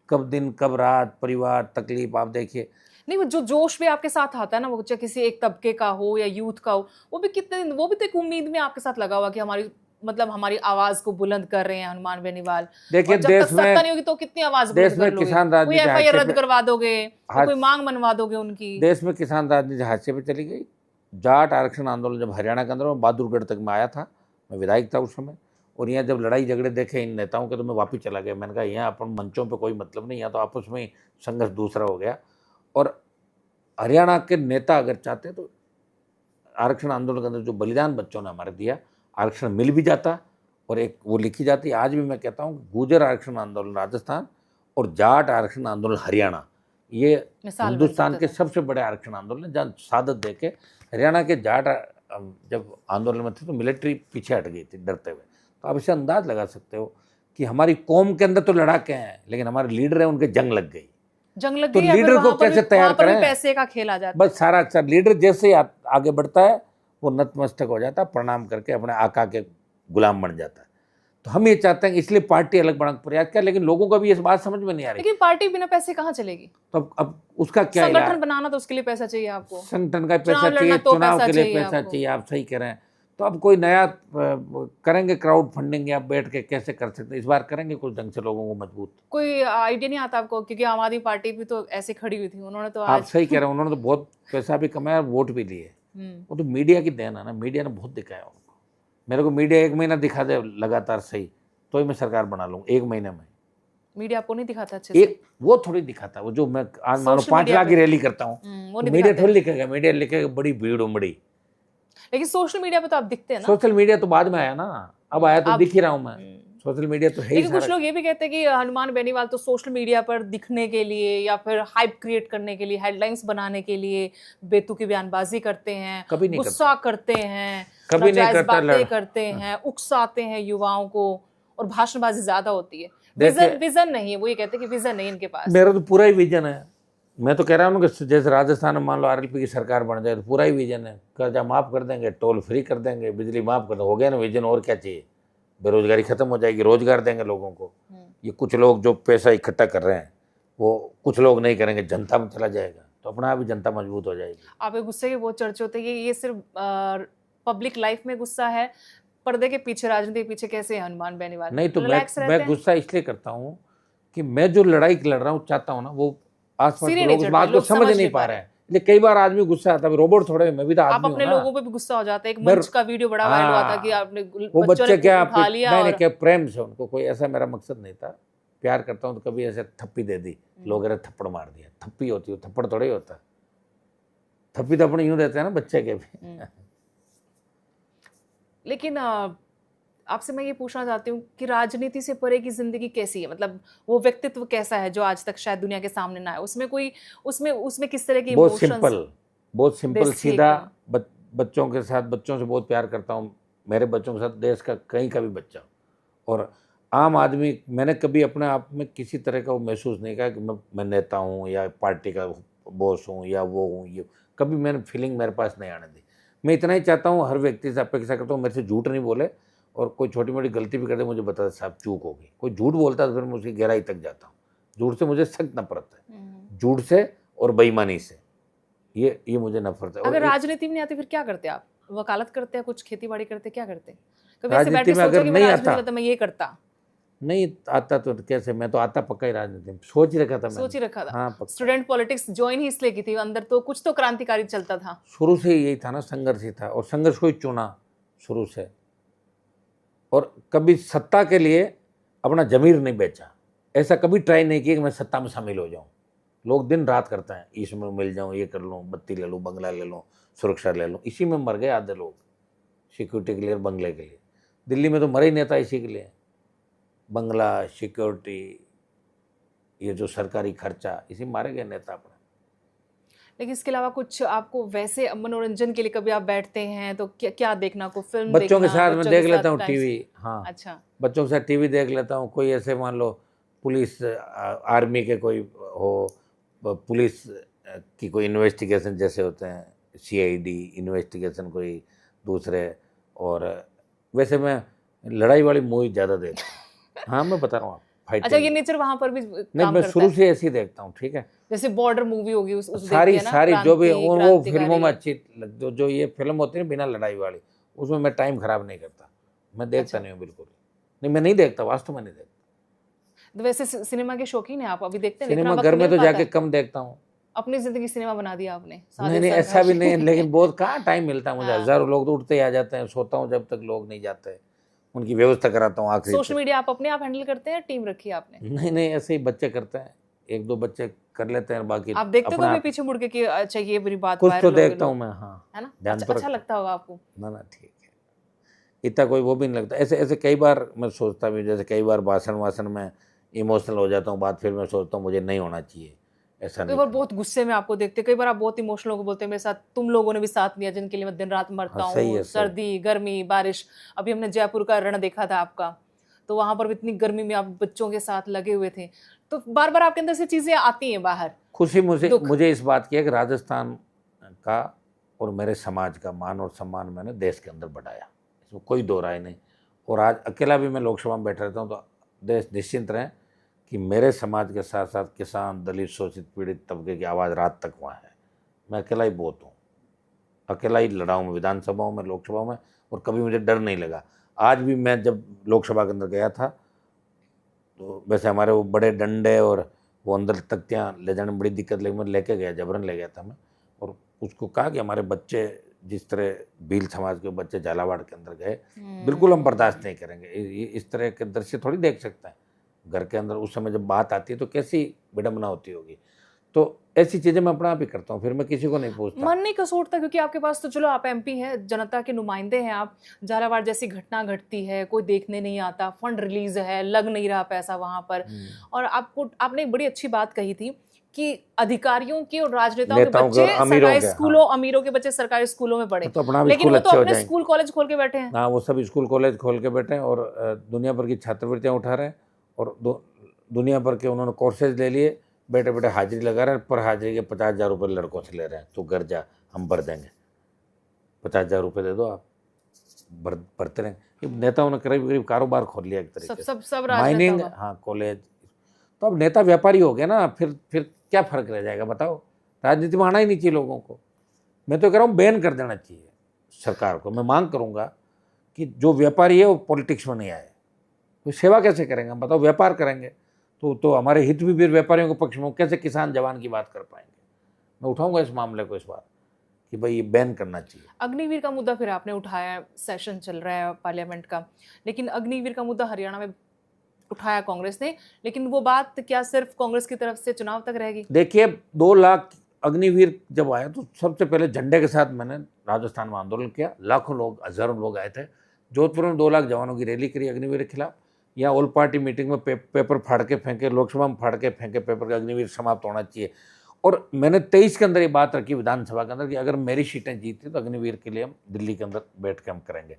कब दिन कब रात, परिवार, तकलीफ, आप देखिए। नहीं, वो जो जोश भी आपके साथ आता है ना, वो चाहे किसी एक तबके का हो या यूथ का हो, वो भी कितने, वो भी तो एक उम्मीद में आपके साथ लगा हुआ कि हमारी आवाज को बुलंद कर रहे हैं हनुमान बेनीवाल। देखिए देश में सत्ता नहीं होगी तो कितनी आवाज बुलंद कर लोगे? किसान राजनीति एफआईआर रद्द करवा दोगे, कोई मांग मनवा दोगे उनकी। देश में किसान राजनीति हादसे पे चली गई। जाट आरक्षण आंदोलन जब हरियाणा के अंदर बहादुरगढ़ तक में आया था, मैं विधायक था उस समय, और यहाँ जब लड़ाई झगड़े देखे इन नेताओं के तो मैं वापस चला गया। मैंने कहा यहाँ अपन मंचों पे कोई मतलब नहीं, यहाँ तो आपस में संघर्ष दूसरा हो गया। और हरियाणा के नेता अगर चाहते तो आरक्षण आंदोलन के अंदर जो बलिदान बच्चों ने हमारे दिया, आरक्षण मिल भी जाता और एक वो लिखी जाती। आज भी मैं कहता हूँ गुर्जर आरक्षण आंदोलन राजस्थान और जाट आरक्षण आंदोलन हरियाणा, ये हिंदुस्तान के सबसे बड़े आरक्षण आंदोलन, जहाँ शहादत दे के हरियाणा के जाट जब आंदोलन में थे तो मिलिट्री पीछे हट गई थी डरते हुए। तो आप इसे अंदाज लगा सकते हो कि हमारी कौम के अंदर तो लड़ाके हैं, लेकिन हमारे लीडर हैं उनके जंग लग गई। तो लीडर को कैसे तैयार करें? पैसे का खेल आ जाता है। बस सारा अच्छा लीडर जैसे ही आगे बढ़ता है वो नतमस्तक हो जाता है, प्रणाम करके अपने आका के गुलाम बन जाता है। तो हम ये चाहते हैं, इसलिए पार्टी अलग बढ़ाने का प्रयास किया, लेकिन लोगों को भी ये बात समझ में नहीं आ रही। लेकिन पार्टी बिना पैसे कहाँ चलेगी? तो अब उसका क्या इलाज? संगठन बनाना तो उसके लिए पैसा चाहिए आपको, संगठन का पैसा चुनाव चाहिए, लड़ना तो चुनाव पैसा के लिए चाहिए पैसा आपको। चाहिए, आप सही कह रहे हैं। तो अब कोई नया करेंगे क्राउड फंडिंग, या बैठ के कैसे कर सकते हैं, इस बार करेंगे कुछ ढंग से लोगों को मजबूत। कोई आइडिया नहीं आता आपको? क्योंकि आम आदमी पार्टी भी तो ऐसे खड़ी हुई थी, उन्होंने तो आप आज सही कह रहे हैं, उन्होंने तो बहुत पैसा भी कमाया, वोट भी लिए। वो तो मीडिया की देन है ना, मीडिया ने बहुत दिखाया उनको। मेरे को मीडिया 1 महीना दिखा दे लगातार सही, तो ही मैं सरकार बना लूँ 1 महीने में। मीडिया आपको नहीं दिखाता अच्छे से? एक वो थोड़ी दिखाता, वो जो मैं आज मान लो सोशल 5 मीडिया लाख की पे। रैली करता हूँ, वो तो नहीं मीडिया दिखाते। थोड़ी लिखेगा, मीडिया लिखेगा बड़ी भीड़ उमड़ी। लेकिन सोशल मीडिया पे तो आप दिखते हैं ना। सोशल मीडिया तो बाद में आया ना, अब आया तो आप- दिख ही रहा हूँ मैं। सोशल मीडिया तो है ही लेकिन कुछ सारा। लोग ये भी कहते हैं कि हनुमान बेनीवाल तो सोशल मीडिया पर दिखने के लिए या फिर हाइप क्रिएट करने के लिए, हेडलाइंस बनाने के लिए बेतुकी बयानबाजी करते हैं, कभी नहीं गुस्सा करते हैं, कभी नहीं नाजायज करता, बातें करते हैं, उकसाते हैं युवाओं को, और भाषणबाजी ज्यादा होती है। देखिए- विजन नहीं है, वो ये कहते हैं कि विजन नहीं इनके पास। मेरा तो पूरा ही विजन है। मैं तो कह रहा हूँ ना कि जैसे राजस्थान में मान लो आरएलपी की सरकार बन जाए, तो पूरा ही विजन है। कर्जा माफ कर देंगे, टोल फ्री कर देंगे, बिजली माफ कर देंगे, हो गया ना विजन। और क्या चाहिए? बेरोजगारी खत्म हो जाएगी, रोजगार देंगे लोगों को। ये कुछ लोग जो पैसा इकट्ठा कर रहे हैं वो कुछ लोग नहीं करेंगे, जनता में चला जाएगा, तो अपना आप ही जनता मजबूत हो जाएगी। आप गुस्से के बहुत चर्चे होते हैं, ये सिर्फ पब्लिक लाइफ में गुस्सा है, पर्दे के पीछे, राजनीति के पीछे कैसे है हनुमान बेनीवाल? नहीं तो रिलैक्स रहते मैं हैं? गुस्सा इसलिए करता हूँ कि मैं जो लड़ाई लड़ रहा हूँ, चाहता हूँ ना, वो आसपास सिरे के नहीं लोग इस चढ़ बात रहे, को लोग समझ नहीं पा रहे हैं। इसलिए कई बार आदमी गुस्सा आता है, रोबोट थोड़े, मैं भी तो आप आदमी अपने हूँ ना। लोगों पे भी गुस्सा हो जाता है। एक मंच का वीडियो बड़ा वायरल हुआ था कि आपने वो बच्चों बच्चे ने क्या उठा लिया नहीं और क्या प्रेम से उनको, कोई ऐसा मेरा मकसद नहीं था। प्यार करता हूँ तो कभी ऐसे थप्पी दे दी, लोग अरे थप्पड़ मार दिया। थप्पी होती है, थप्पड़ थोड़ा ही होता। थप्पी तो अपने यूं देते हैं ना बच्चे के भी। लेकिन आपसे मैं ये पूछना चाहती हूँ कि राजनीति से परे की जिंदगी कैसी है? मतलब वो व्यक्तित्व कैसा है जो आज तक शायद दुनिया के सामने ना आए? उसमें कोई उसमें किस तरह की बहुत इमोशंस? बहुत सिंपल देसी सीधा। एकदम। बच्चों के साथ, बच्चों से बहुत प्यार करता हूँ। मेरे बच्चों के साथ देश का कहीं का भी बच्चा और आम आदमी, मैंने कभी अपने आप में किसी तरह का वो महसूस नहीं किया कि मैं नेता हूँ या पार्टी का बॉस हूँ या वो हूँ। ये कभी मैंने फीलिंग मेरे पास नहीं आने दी। मैं इतना ही चाहता हूँ, हर व्यक्ति से अपेक्षा करता हूँ मेरे से झूठ नहीं बोले, और कोई छोटी मोटी गलती भी कर दे मुझे बता दे साहब चूक होगी। कोई झूठ बोलता है तो फिर मैं उसकी गहराई तक जाता हूँ। झूठ से मुझे सख्त नफरत है, झूठ से और बेईमानी से, ये मुझे नफरत है। अगर राजनीति में नहीं आती फिर क्या करते आप? वकालत करते हैं, कुछ खेती बाड़ी करते हैं, क्या करते हैं? कभी ऐसे राजनीति बैठ के में सोचा अगर कि मैं नहीं राजनीति आता, में तो मैं ये करता? नहीं आता तो कैसे, मैं तो आता पक्का ही राजनीति में, सोच ही रखा था मैंने। सोच ही रखा था। हाँ पक्का। स्टूडेंट पॉलिटिक्स ज्वाइन ही इसलिए की थी, अंदर तो कुछ तो क्रांतिकारी चलता था। शुरू से यही था ना, संघर्ष ही था, और संघर्ष को ही चुना शुरू से। और कभी सत्ता के लिए अपना जमीर नहीं बेचा, ऐसा कभी ट्राई नहीं किया कि मैं सत्ता में शामिल हो जाऊं। लोग दिन रात करते हैं, इसमें मिल जाऊं, ये कर लूं, बत्ती ले लूं, बंगला ले लूं, सुरक्षा ले लूं। इसी में मर गए आधे लोग, सिक्योरिटी के लिए और बंगले के लिए। दिल्ली में तो मरे ही नहीं था इसी के लिए, बंगला, सिक्योरिटी, ये जो सरकारी खर्चा, इसी मारे गए नेता अपने। लेकिन इसके अलावा कुछ आपको वैसे मनोरंजन के लिए कभी आप बैठते हैं तो क्या देखना को? फिल्म बच्चों के देखना, साथ मैं बच्चों देख के लेता साथ हूँ टाइम- टीवी। हाँ अच्छा। बच्चों के साथ टीवी देख लेता हूँ। कोई ऐसे मान लो पुलिस, आर्मी के कोई हो, पुलिस की कोई इन्वेस्टिगेशन जैसे होते हैं, सीआईडी इन्वेस्टिगेशन कोई दूसरे, और वैसे मैं लड़ाई वाली मूवी ज़्यादा देखता हूँ। हाँ मैं बता रहा हूँ, अच्छा, ये नेचर वहां पर भी नहीं, काम मैं करता शुरू है? से ऐसे ही देखता हूँ। ठीक है, जैसे बॉर्डर मूवी होगी उस सारी देखी है ना, सारी जो भी क्रांति, वो फिल्मों में क्रांतिकारी। अच्छी जो ये फिल्म होती है बिना लड़ाई वाली, उसमें मैं टाइम खराब नहीं करता, मैं देखता अच्छा। नहीं हूँ बिल्कुल। नहीं मैं नहीं देखता, वास्तव में नहीं देखता। तो वैसे सिनेमा के शौकीन है आप? अभी देखते हैं? सिनेमा इतना वक्त घर में मिल तो पाता जाके है? कम देखता हूँ। अपनी जिंदगी सिनेमा बना दिया आपने, नहीं सादे नहीं संघर्ष। ऐसा भी नहीं है, लेकिन बहुत कहाँ टाइम मिलता है मुझे। हाँ। हजारों लोग तो उठते ही आ जाते हैं, सोता हूँ जब तक लोग नहीं जाते, उनकी व्यवस्था कराता हूँ आखिरी सोशल तक। मीडिया आप अपने आप हैंडल करते हैं, टीम रखी है आपने? नहीं नहीं ऐसे ही बच्चे करते हैं, 1-2 बच्चे कर लेते हैं, बाकी आप देखते अपना तो भी पीछे मुड़ के कि अच्छा ये बुरी बात कुछ तो वायरल हो गई, देखता हूँ लोग- मैं। हाँ है ना? ध्यान तो अच्छा रखता हूँ। लगता होगा आपको? ना ठीक है, इतना कोई वो भी नहीं लगता। ऐसे ऐसे कई बार मैं सोचता भी, जैसे कई बार भाषण में इमोशनल हो जाता हूँ, बात फिर मैं सोचता हूँ मुझे नहीं होना चाहिए, ऐसा कई नहीं बार करना। बहुत गुस्से में आपको देखते, कई बार आप बहुत इमोशनल होकर बोलते हैं मेरे साथ तुम लोगों ने भी साथ दिया जिनके लिए मैं दिन रात मरता हाँ, सही हूँ, है, सही। सर्दी गर्मी बारिश। अभी हमने जयपुर का रण देखा था आपका, तो वहां पर भी इतनी गर्मी में आप बच्चों के साथ लगे हुए थे, तो बार बार आपके अंदर से चीजें आती हैं बाहर। खुशी दुख। मुझे इस बात की है कि राजस्थान का और मेरे समाज का मान और सम्मान मैंने देश के अंदर बढ़ाया, इसमें कोई दो राय नहीं। और आज अकेला भी मैं लोकसभा में बैठा रहता हूँ तो देश निश्चिंत रहें कि मेरे समाज के साथ साथ किसान, दलित, शोषित, पीड़ित तबके की आवाज़ रात तक वहाँ है। मैं अकेला ही बहुत हूँ, अकेला ही लड़ा हूँ विधानसभाओं में, लोकसभा में, और कभी मुझे डर नहीं लगा। आज भी मैं जब लोकसभा के अंदर गया था तो वैसे हमारे वो बड़े डंडे और वो अंदर तख्तियाँ ले जाने में बड़ी दिक्कत लगी, मैं लेके गया, जबरन ले गया था मैं, और उसको कहा कि हमारे बच्चे जिस तरह भील समाज के बच्चे झालावाड़ के अंदर गए, बिल्कुल हम बर्दाश्त नहीं करेंगे। इस तरह के दृश्य थोड़ी देख सकते हैं घर के अंदर। उस समय जब बात आती है तो कैसी विडंबना होती होगी। तो ऐसी चीज़ें मैं अपना आप ही करता हूँ, फिर मैं किसी को नहीं पूछता। मन नहीं कसूरता, क्योंकि आपके पास तो चलो आप एमपी हैं, जनता के नुमाइंदे हैं आप। झालावाड़ जैसी घटना घटती है, कोई देखने नहीं आता, फंड रिलीज है, लग नहीं रहा पैसा वहां पर। और आपने एक बड़ी अच्छी बात कही थी कि अधिकारियों की और राजनेताओं के बच्चे सरकारी स्कूलों, अमीरों के बच्चे सरकारी स्कूलों में पढ़े, तो अपना लेकिन वो तो अपने स्कूल कॉलेज खोल के बैठे हैं। हाँ, वो सब स्कूल कॉलेज खोल के बैठे हैं और दुनिया भर की छात्रवृत्तियां उठा रहे हैं और दुनिया भर के उन्होंने कोर्सेज ले लिए, बैठे बैठे हाजिरी लगा रहे हैं। पर हाजिरी के 50,000 रुपये लड़कों से ले रहे हैं। तो घर जा, हम भर देंगे, 50,000 रुपये दे दो, आप भरते रहेंगे। नेताओं ने करीब करीब कारोबार खोल लिया एक तरीके से, सब माइनिंग, हाँ, कॉलेज। तो अब नेता व्यापारी हो गए ना, फिर क्या फर्क रह जाएगा बताओ। राजनीति में आना ही नहीं चाहिए लोगों को। मैं तो कह रहा हूँ बैन कर देना चाहिए सरकार को। मैं मांग करूँगा कि जो व्यापारी है वो पॉलिटिक्स में नहीं आए। तो सेवा कैसे करेंगे हम बताओ, व्यापार करेंगे तो हमारे हित भी फिर व्यापारियों के पक्ष में, कैसे किसान जवान की बात कर पाएंगे। मैं उठाऊंगा इस मामले को इस बार कि भाई ये बैन करना चाहिए। अग्निवीर का मुद्दा फिर आपने उठाया, सेशन चल रहा है पार्लियामेंट का, लेकिन अग्निवीर का मुद्दा हरियाणा में उठाया कांग्रेस ने, लेकिन वो बात क्या सिर्फ कांग्रेस की तरफ से चुनाव तक रहेगी? देखिए, 2 लाख अग्निवीर जब आया तो सबसे पहले झंडे के साथ मैंने राजस्थान में आंदोलन किया। लाखों लोग, हजारों लोग आए थे। जोधपुर में 2 लाख जवानों की रैली करी अग्निवीर के खिलाफ। यहाँ ऑल पार्टी मीटिंग में पेपर फाड़ के फेंके, लोकसभा में फाड़ के फेंके पेपर का, अग्निवीर समाप्त होना चाहिए। और मैंने 23 के अंदर ये बात रखी विधानसभा के अंदर कि अगर मेरी सीटें जीती तो अग्निवीर के लिए हम दिल्ली के अंदर बैठ के हम करेंगे।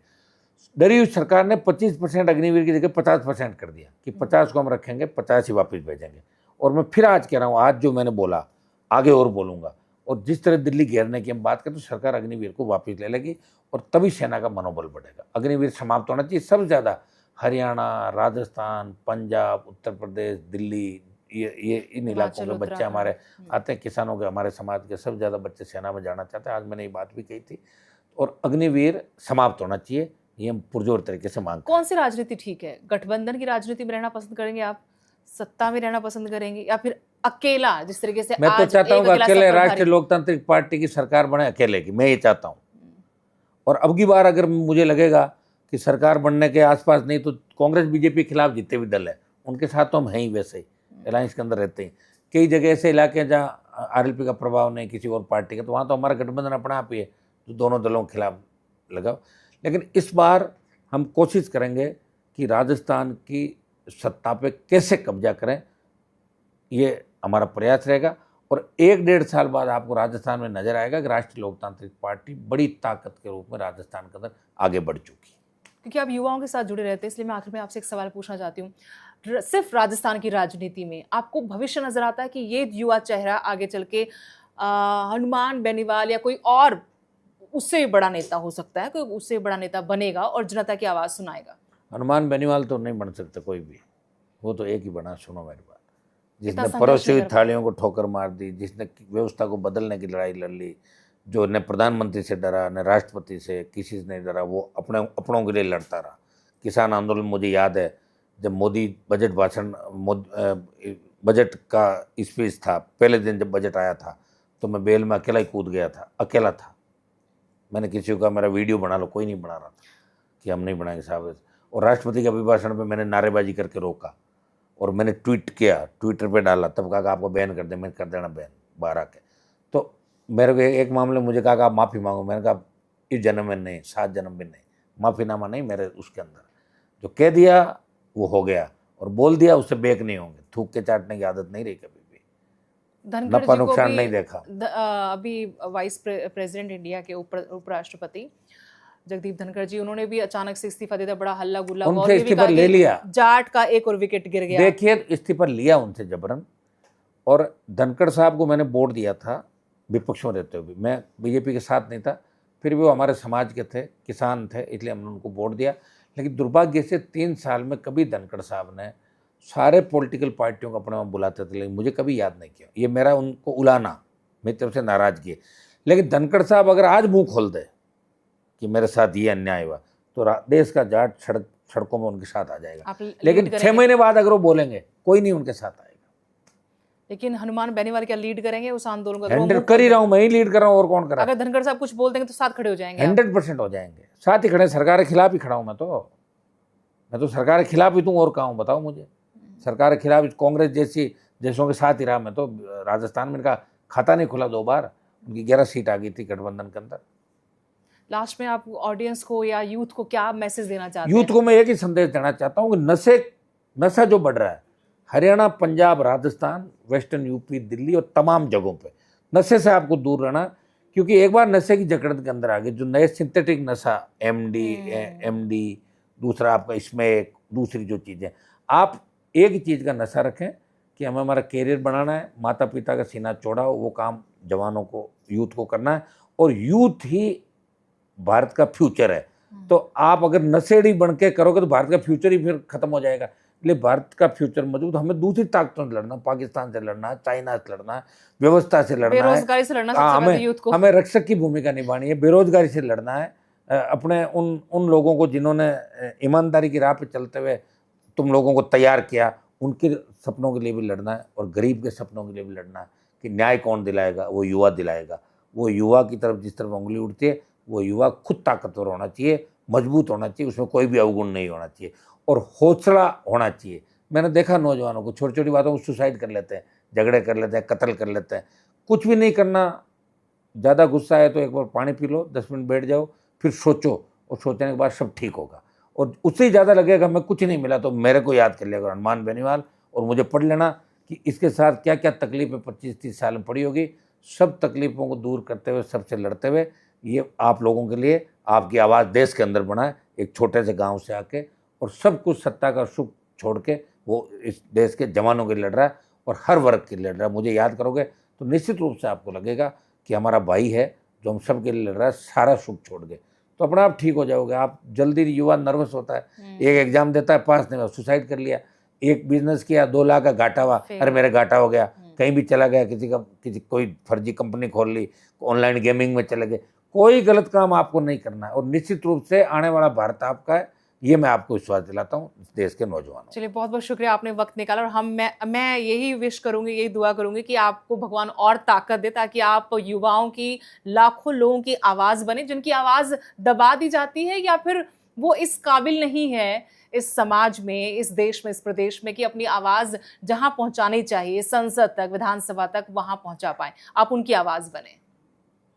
डरी हुई सरकार ने 25% अग्निवीर की जगह 50% कर दिया कि 50 को हम रखेंगे, 50 ही वापस भेजेंगे। और मैं फिर आज कह रहा हूँ, आज जो मैंने बोला आगे और बोलूँगा। और जिस तरह दिल्ली घेरने की हम बात करें तो सरकार अग्निवीर को वापस ले लेगी और तभी सेना का मनोबल बढ़ेगा। अग्निवीर समाप्त होना चाहिए। सबसे ज़्यादा हरियाणा, राजस्थान, पंजाब, उत्तर प्रदेश, दिल्ली, ये इन इलाकों के बच्चे हमारे आते हैं, किसानों के, हमारे समाज के सबसे ज़्यादा बच्चे सेना में जाना चाहते हैं। आज मैंने ये बात भी कही थी। और अग्निवीर समाप्त होना चाहिए, ये हम पुरजोर तरीके से मांग। कौन सी राजनीति ठीक है? गठबंधन की राजनीति में रहना पसंद करेंगे आप, सत्ता में रहना पसंद करेंगे, या फिर अकेला, जिस तरीके से मैं तो चाहता हूँ अकेले राष्ट्रीय लोकतांत्रिक पार्टी की सरकार बने, अकेले की, मैं ये चाहता हूँ। और अब की बार अगर मुझे लगेगा कि सरकार बनने के आसपास नहीं, तो कांग्रेस बीजेपी के खिलाफ जितने भी दल है उनके साथ तो हम हैं ही, वैसे ही अलायंस के अंदर रहते हैं। कई जगह ऐसे इलाके हैं जहाँ आरएलपी का प्रभाव नहीं किसी और पार्टी का, तो वहाँ तो हमारा गठबंधन अपना आप ही है जो दोनों दलों के खिलाफ लगाओ। लेकिन इस बार हम कोशिश करेंगे कि राजस्थान की सत्ता पे कैसे कब्जा करें, ये हमारा प्रयास रहेगा। और 1-1.5 साल बाद आपको राजस्थान में नजर आएगा कि राष्ट्रीय लोकतांत्रिक पार्टी बड़ी ताकत के रूप में राजस्थान के अंदर आगे बढ़ चुकी है। क्योंकि आप युवाओं के साथ जुड़े रहते हैं, इसलिए मैं आखिर में आपसे एक सवाल पूछना चाहती हूँ। सिर्फ राजस्थान की राजनीति में आपको भविष्य नजर आता है कि ये युवा चेहरा आगे चल के हनुमान बेनीवाल या कोई और उससे बड़ा नेता हो सकता है, कोई उससे बड़ा नेता बनेगा और जनता की आवाज़ सुनाएगा? हनुमान बेनीवाल तो नहीं बन सकता कोई भी, वो तो एक ही बना। सुनो मेरी बात, जिसने परोसी हुई थालियों को ठोकर मार दी, जिसने व्यवस्था को बदलने की लड़ाई लड़ ली, जो न प्रधानमंत्री से डरा न राष्ट्रपति से, किसी से नहीं डरा, वो अपनों के लिए लड़ता रहा। किसान आंदोलन मुझे याद है, जब मोदी बजट भाषण, बजट का स्पीच था, पहले दिन जब बजट आया था तो मैं बेल में अकेला ही कूद गया था, अकेला था। मैंने किसी को कहा मेरा वीडियो बना लो, कोई नहीं बना रहा था कि हम नहीं बनाएंगे साहब। और राष्ट्रपति के अभिभाषण पे मैंने नारेबाजी करके रोका और मैंने ट्वीट किया, ट्विटर पे डाला, तब कहा आपको बैन कर दे। मैंने कर देना बैन 12 के। तो मेरे को एक मामले मुझे कहा आप माफ़ी मांगो। मैंने कहा इस जन्म में नहीं, 7 जन्म में नहीं, माफ़ीनामा नहीं मेरे उसके अंदर। जो कह दिया वो हो गया और बोल दिया, उससे बेक नहीं होंगे। थूक के चाटने की आदत नहीं रही कभी भी, नफा नुकसान नहीं देखा। अभी वाइस प्रेसिडेंट इंडिया के उपराष्ट्रपति जगदीप धनखड़ जी, उन्होंने भी अचानक से इस्तीफा दे दिया, बड़ा हल्ला गुल्ला, उनसे इस्तीफा ले लिया। जाट का एक और विकेट गिर गया। देखिए, इस्तीफा लिया उनसे जबरन। और धनखड़ साहब को मैंने वोट दिया था विपक्ष में रहते हुए, मैं बीजेपी के साथ नहीं था, फिर भी वो हमारे समाज के थे, किसान थे, इसलिए हमने उनको वोट दिया। लेकिन दुर्भाग्य से 3 साल में कभी धनखड़ साहब ने सारे पॉलिटिकल पार्टियों को अपने वहाँ बुलाते थे, लेकिन मुझे कभी याद नहीं किया। ये मेरा उनको उलाना, मेरी तरफ से नाराजगी है। लेकिन धनखड़ साहब अगर आज मुंह खोल दे कि मेरे साथ ये अन्याय हुआ, तो देश का जाट सड़कों में उनके साथ आ जाएगा। लेकिन 6 महीने बाद अगर वो बोलेंगे, कोई नहीं उनके साथ आएगा। लेकिन हनुमान बेनीवाल क्या लीड करेंगे उस आंदोलन को? हैंडल कर ही रहा हूँ, मैं ही लीड कर रहा हूँ, और कौन कर रहा है? अगर धनखड़ साहब कुछ बोल देंगे तो साथ खड़े हो जाएंगे? 100% हो जाएंगे, साथ ही खड़े। सरकार के खिलाफ ही खड़ा हूँ मैं तो सरकार के खिलाफ ही तू, और कहाँ हूँ बताओ मुझे? सरकार के खिलाफ कांग्रेस जैसी देशों के साथ ही रहा मैं तो। राजस्थान में इनका खाता नहीं खुला 2 बार, उनकी 11 सीट आ गई थी गठबंधन के अंदर। लास्ट में आप ऑडियंस को या यूथ को क्या मैसेज देना चाहते हैं? यूथ को मैं एक ही संदेश देना चाहता हूँ कि नशा जो बढ़ रहा है हरियाणा, पंजाब, राजस्थान, वेस्टर्न यूपी, दिल्ली और तमाम जगहों पे, नशे से आपको दूर रहना। क्योंकि एक बार नशे की जकड़ के अंदर आ गए, जो नए सिंथेटिक नशा एमडी, दूसरा आपका स्मैक, दूसरी जो चीज़ें, आप एक ही चीज़ का नशा रखें कि हमें हमारा कैरियर बनाना है, माता पिता का सीना चौड़ा हो, वो काम जवानों को, यूथ को करना है। और यूथ ही भारत का फ्यूचर है। तो आप अगर नशेड़ी बन के करोगे तो भारत का फ्यूचर ही फिर खत्म हो जाएगा। इसलिए भारत का फ्यूचर मजबूत, हमें दूसरी ताकतों से लड़ना, पाकिस्तान से लड़ना है, चाइना से लड़ना है, व्यवस्था से लड़ना है, बेरोजगारी से लड़ना, हमें रक्षक की भूमिका निभानी है, बेरोजगारी से लड़ना है, अपने उन लोगों को जिन्होंने ईमानदारी की राह पे चलते हुए तुम लोगों को तैयार किया, उनके सपनों के लिए भी लड़ना है, और गरीब के सपनों के लिए भी लड़ना है। कि न्याय कौन दिलाएगा? वो युवा दिलाएगा। वो युवा की तरफ जिस तरफ उंगली उठती है, वो युवा खुद ताकतवर होना चाहिए, मजबूत होना चाहिए, उसमें कोई भी अवगुण नहीं होना चाहिए, और हौसला होना चाहिए। मैंने देखा नौजवानों को छोटी छोटी बातों को सुसाइड कर लेते हैं, झगड़े कर लेते हैं, कत्ल कर लेते हैं। कुछ भी नहीं करना, ज़्यादा गुस्सा है तो एक बार पानी पी लो, 10 मिनट बैठ जाओ, फिर सोचो, और सोचने के बाद सब ठीक होगा। और उससे ज़्यादा लगेगा मैं कुछ नहीं मिला तो मेरे को याद कर लेगा हनुमान बेनीवाल, और मुझे पढ़ लेना कि इसके साथ क्या क्या तकलीफें 25-30 साल में पड़ी होगी। सब तकलीफ़ों को दूर करते हुए, सबसे लड़ते हुए, ये आप लोगों के लिए आपकी आवाज़ देश के अंदर बढ़ाए, एक छोटे से गांव से आके, और सब कुछ सत्ता का सुख छोड़ के वो इस देश के जवानों के लिए लड़ रहा है, और हर वर्ग के लिए लड़ रहा है। मुझे याद करोगे तो निश्चित रूप से आपको लगेगा कि हमारा भाई है जो हम सब के लिए लड़ रहा है, सारा सुख छोड़ के, तो अपना आप ठीक हो जाओगे। आप जल्दी, युवा नर्वस होता है, एक एग्जाम देता है, पास नहीं हुआ, सुसाइड कर लिया। एक बिजनेस किया, 2 लाख का घाटा हुआ, अरे मेरा घाटा हो गया, कहीं भी चला गया, किसी कोई फर्जी कंपनी खोल ली, ऑनलाइन गेमिंग में चले गए। कोई गलत काम आपको नहीं करना है, और निश्चित रूप से आने वाला भारत आपका है, ये मैं आपको विश्वास दिलाता हूँ देश के नौजवानों। चलिए, बहुत बहुत शुक्रिया, आपने वक्त निकाला। और मैं यही विश करूंगी, यही दुआ करूंगी कि आपको भगवान और ताकत दे, ताकि आप युवाओं की, लाखों लोगों की आवाज़ बने, जिनकी आवाज़ दबा दी जाती है, या फिर वो इस काबिल नहीं है इस समाज में, इस देश में, इस प्रदेश में, कि अपनी आवाज़ जहां पहुंचानी चाहिए, संसद तक, विधानसभा तक, वहां पहुंचा पाए। आप उनकी आवाज़ बने।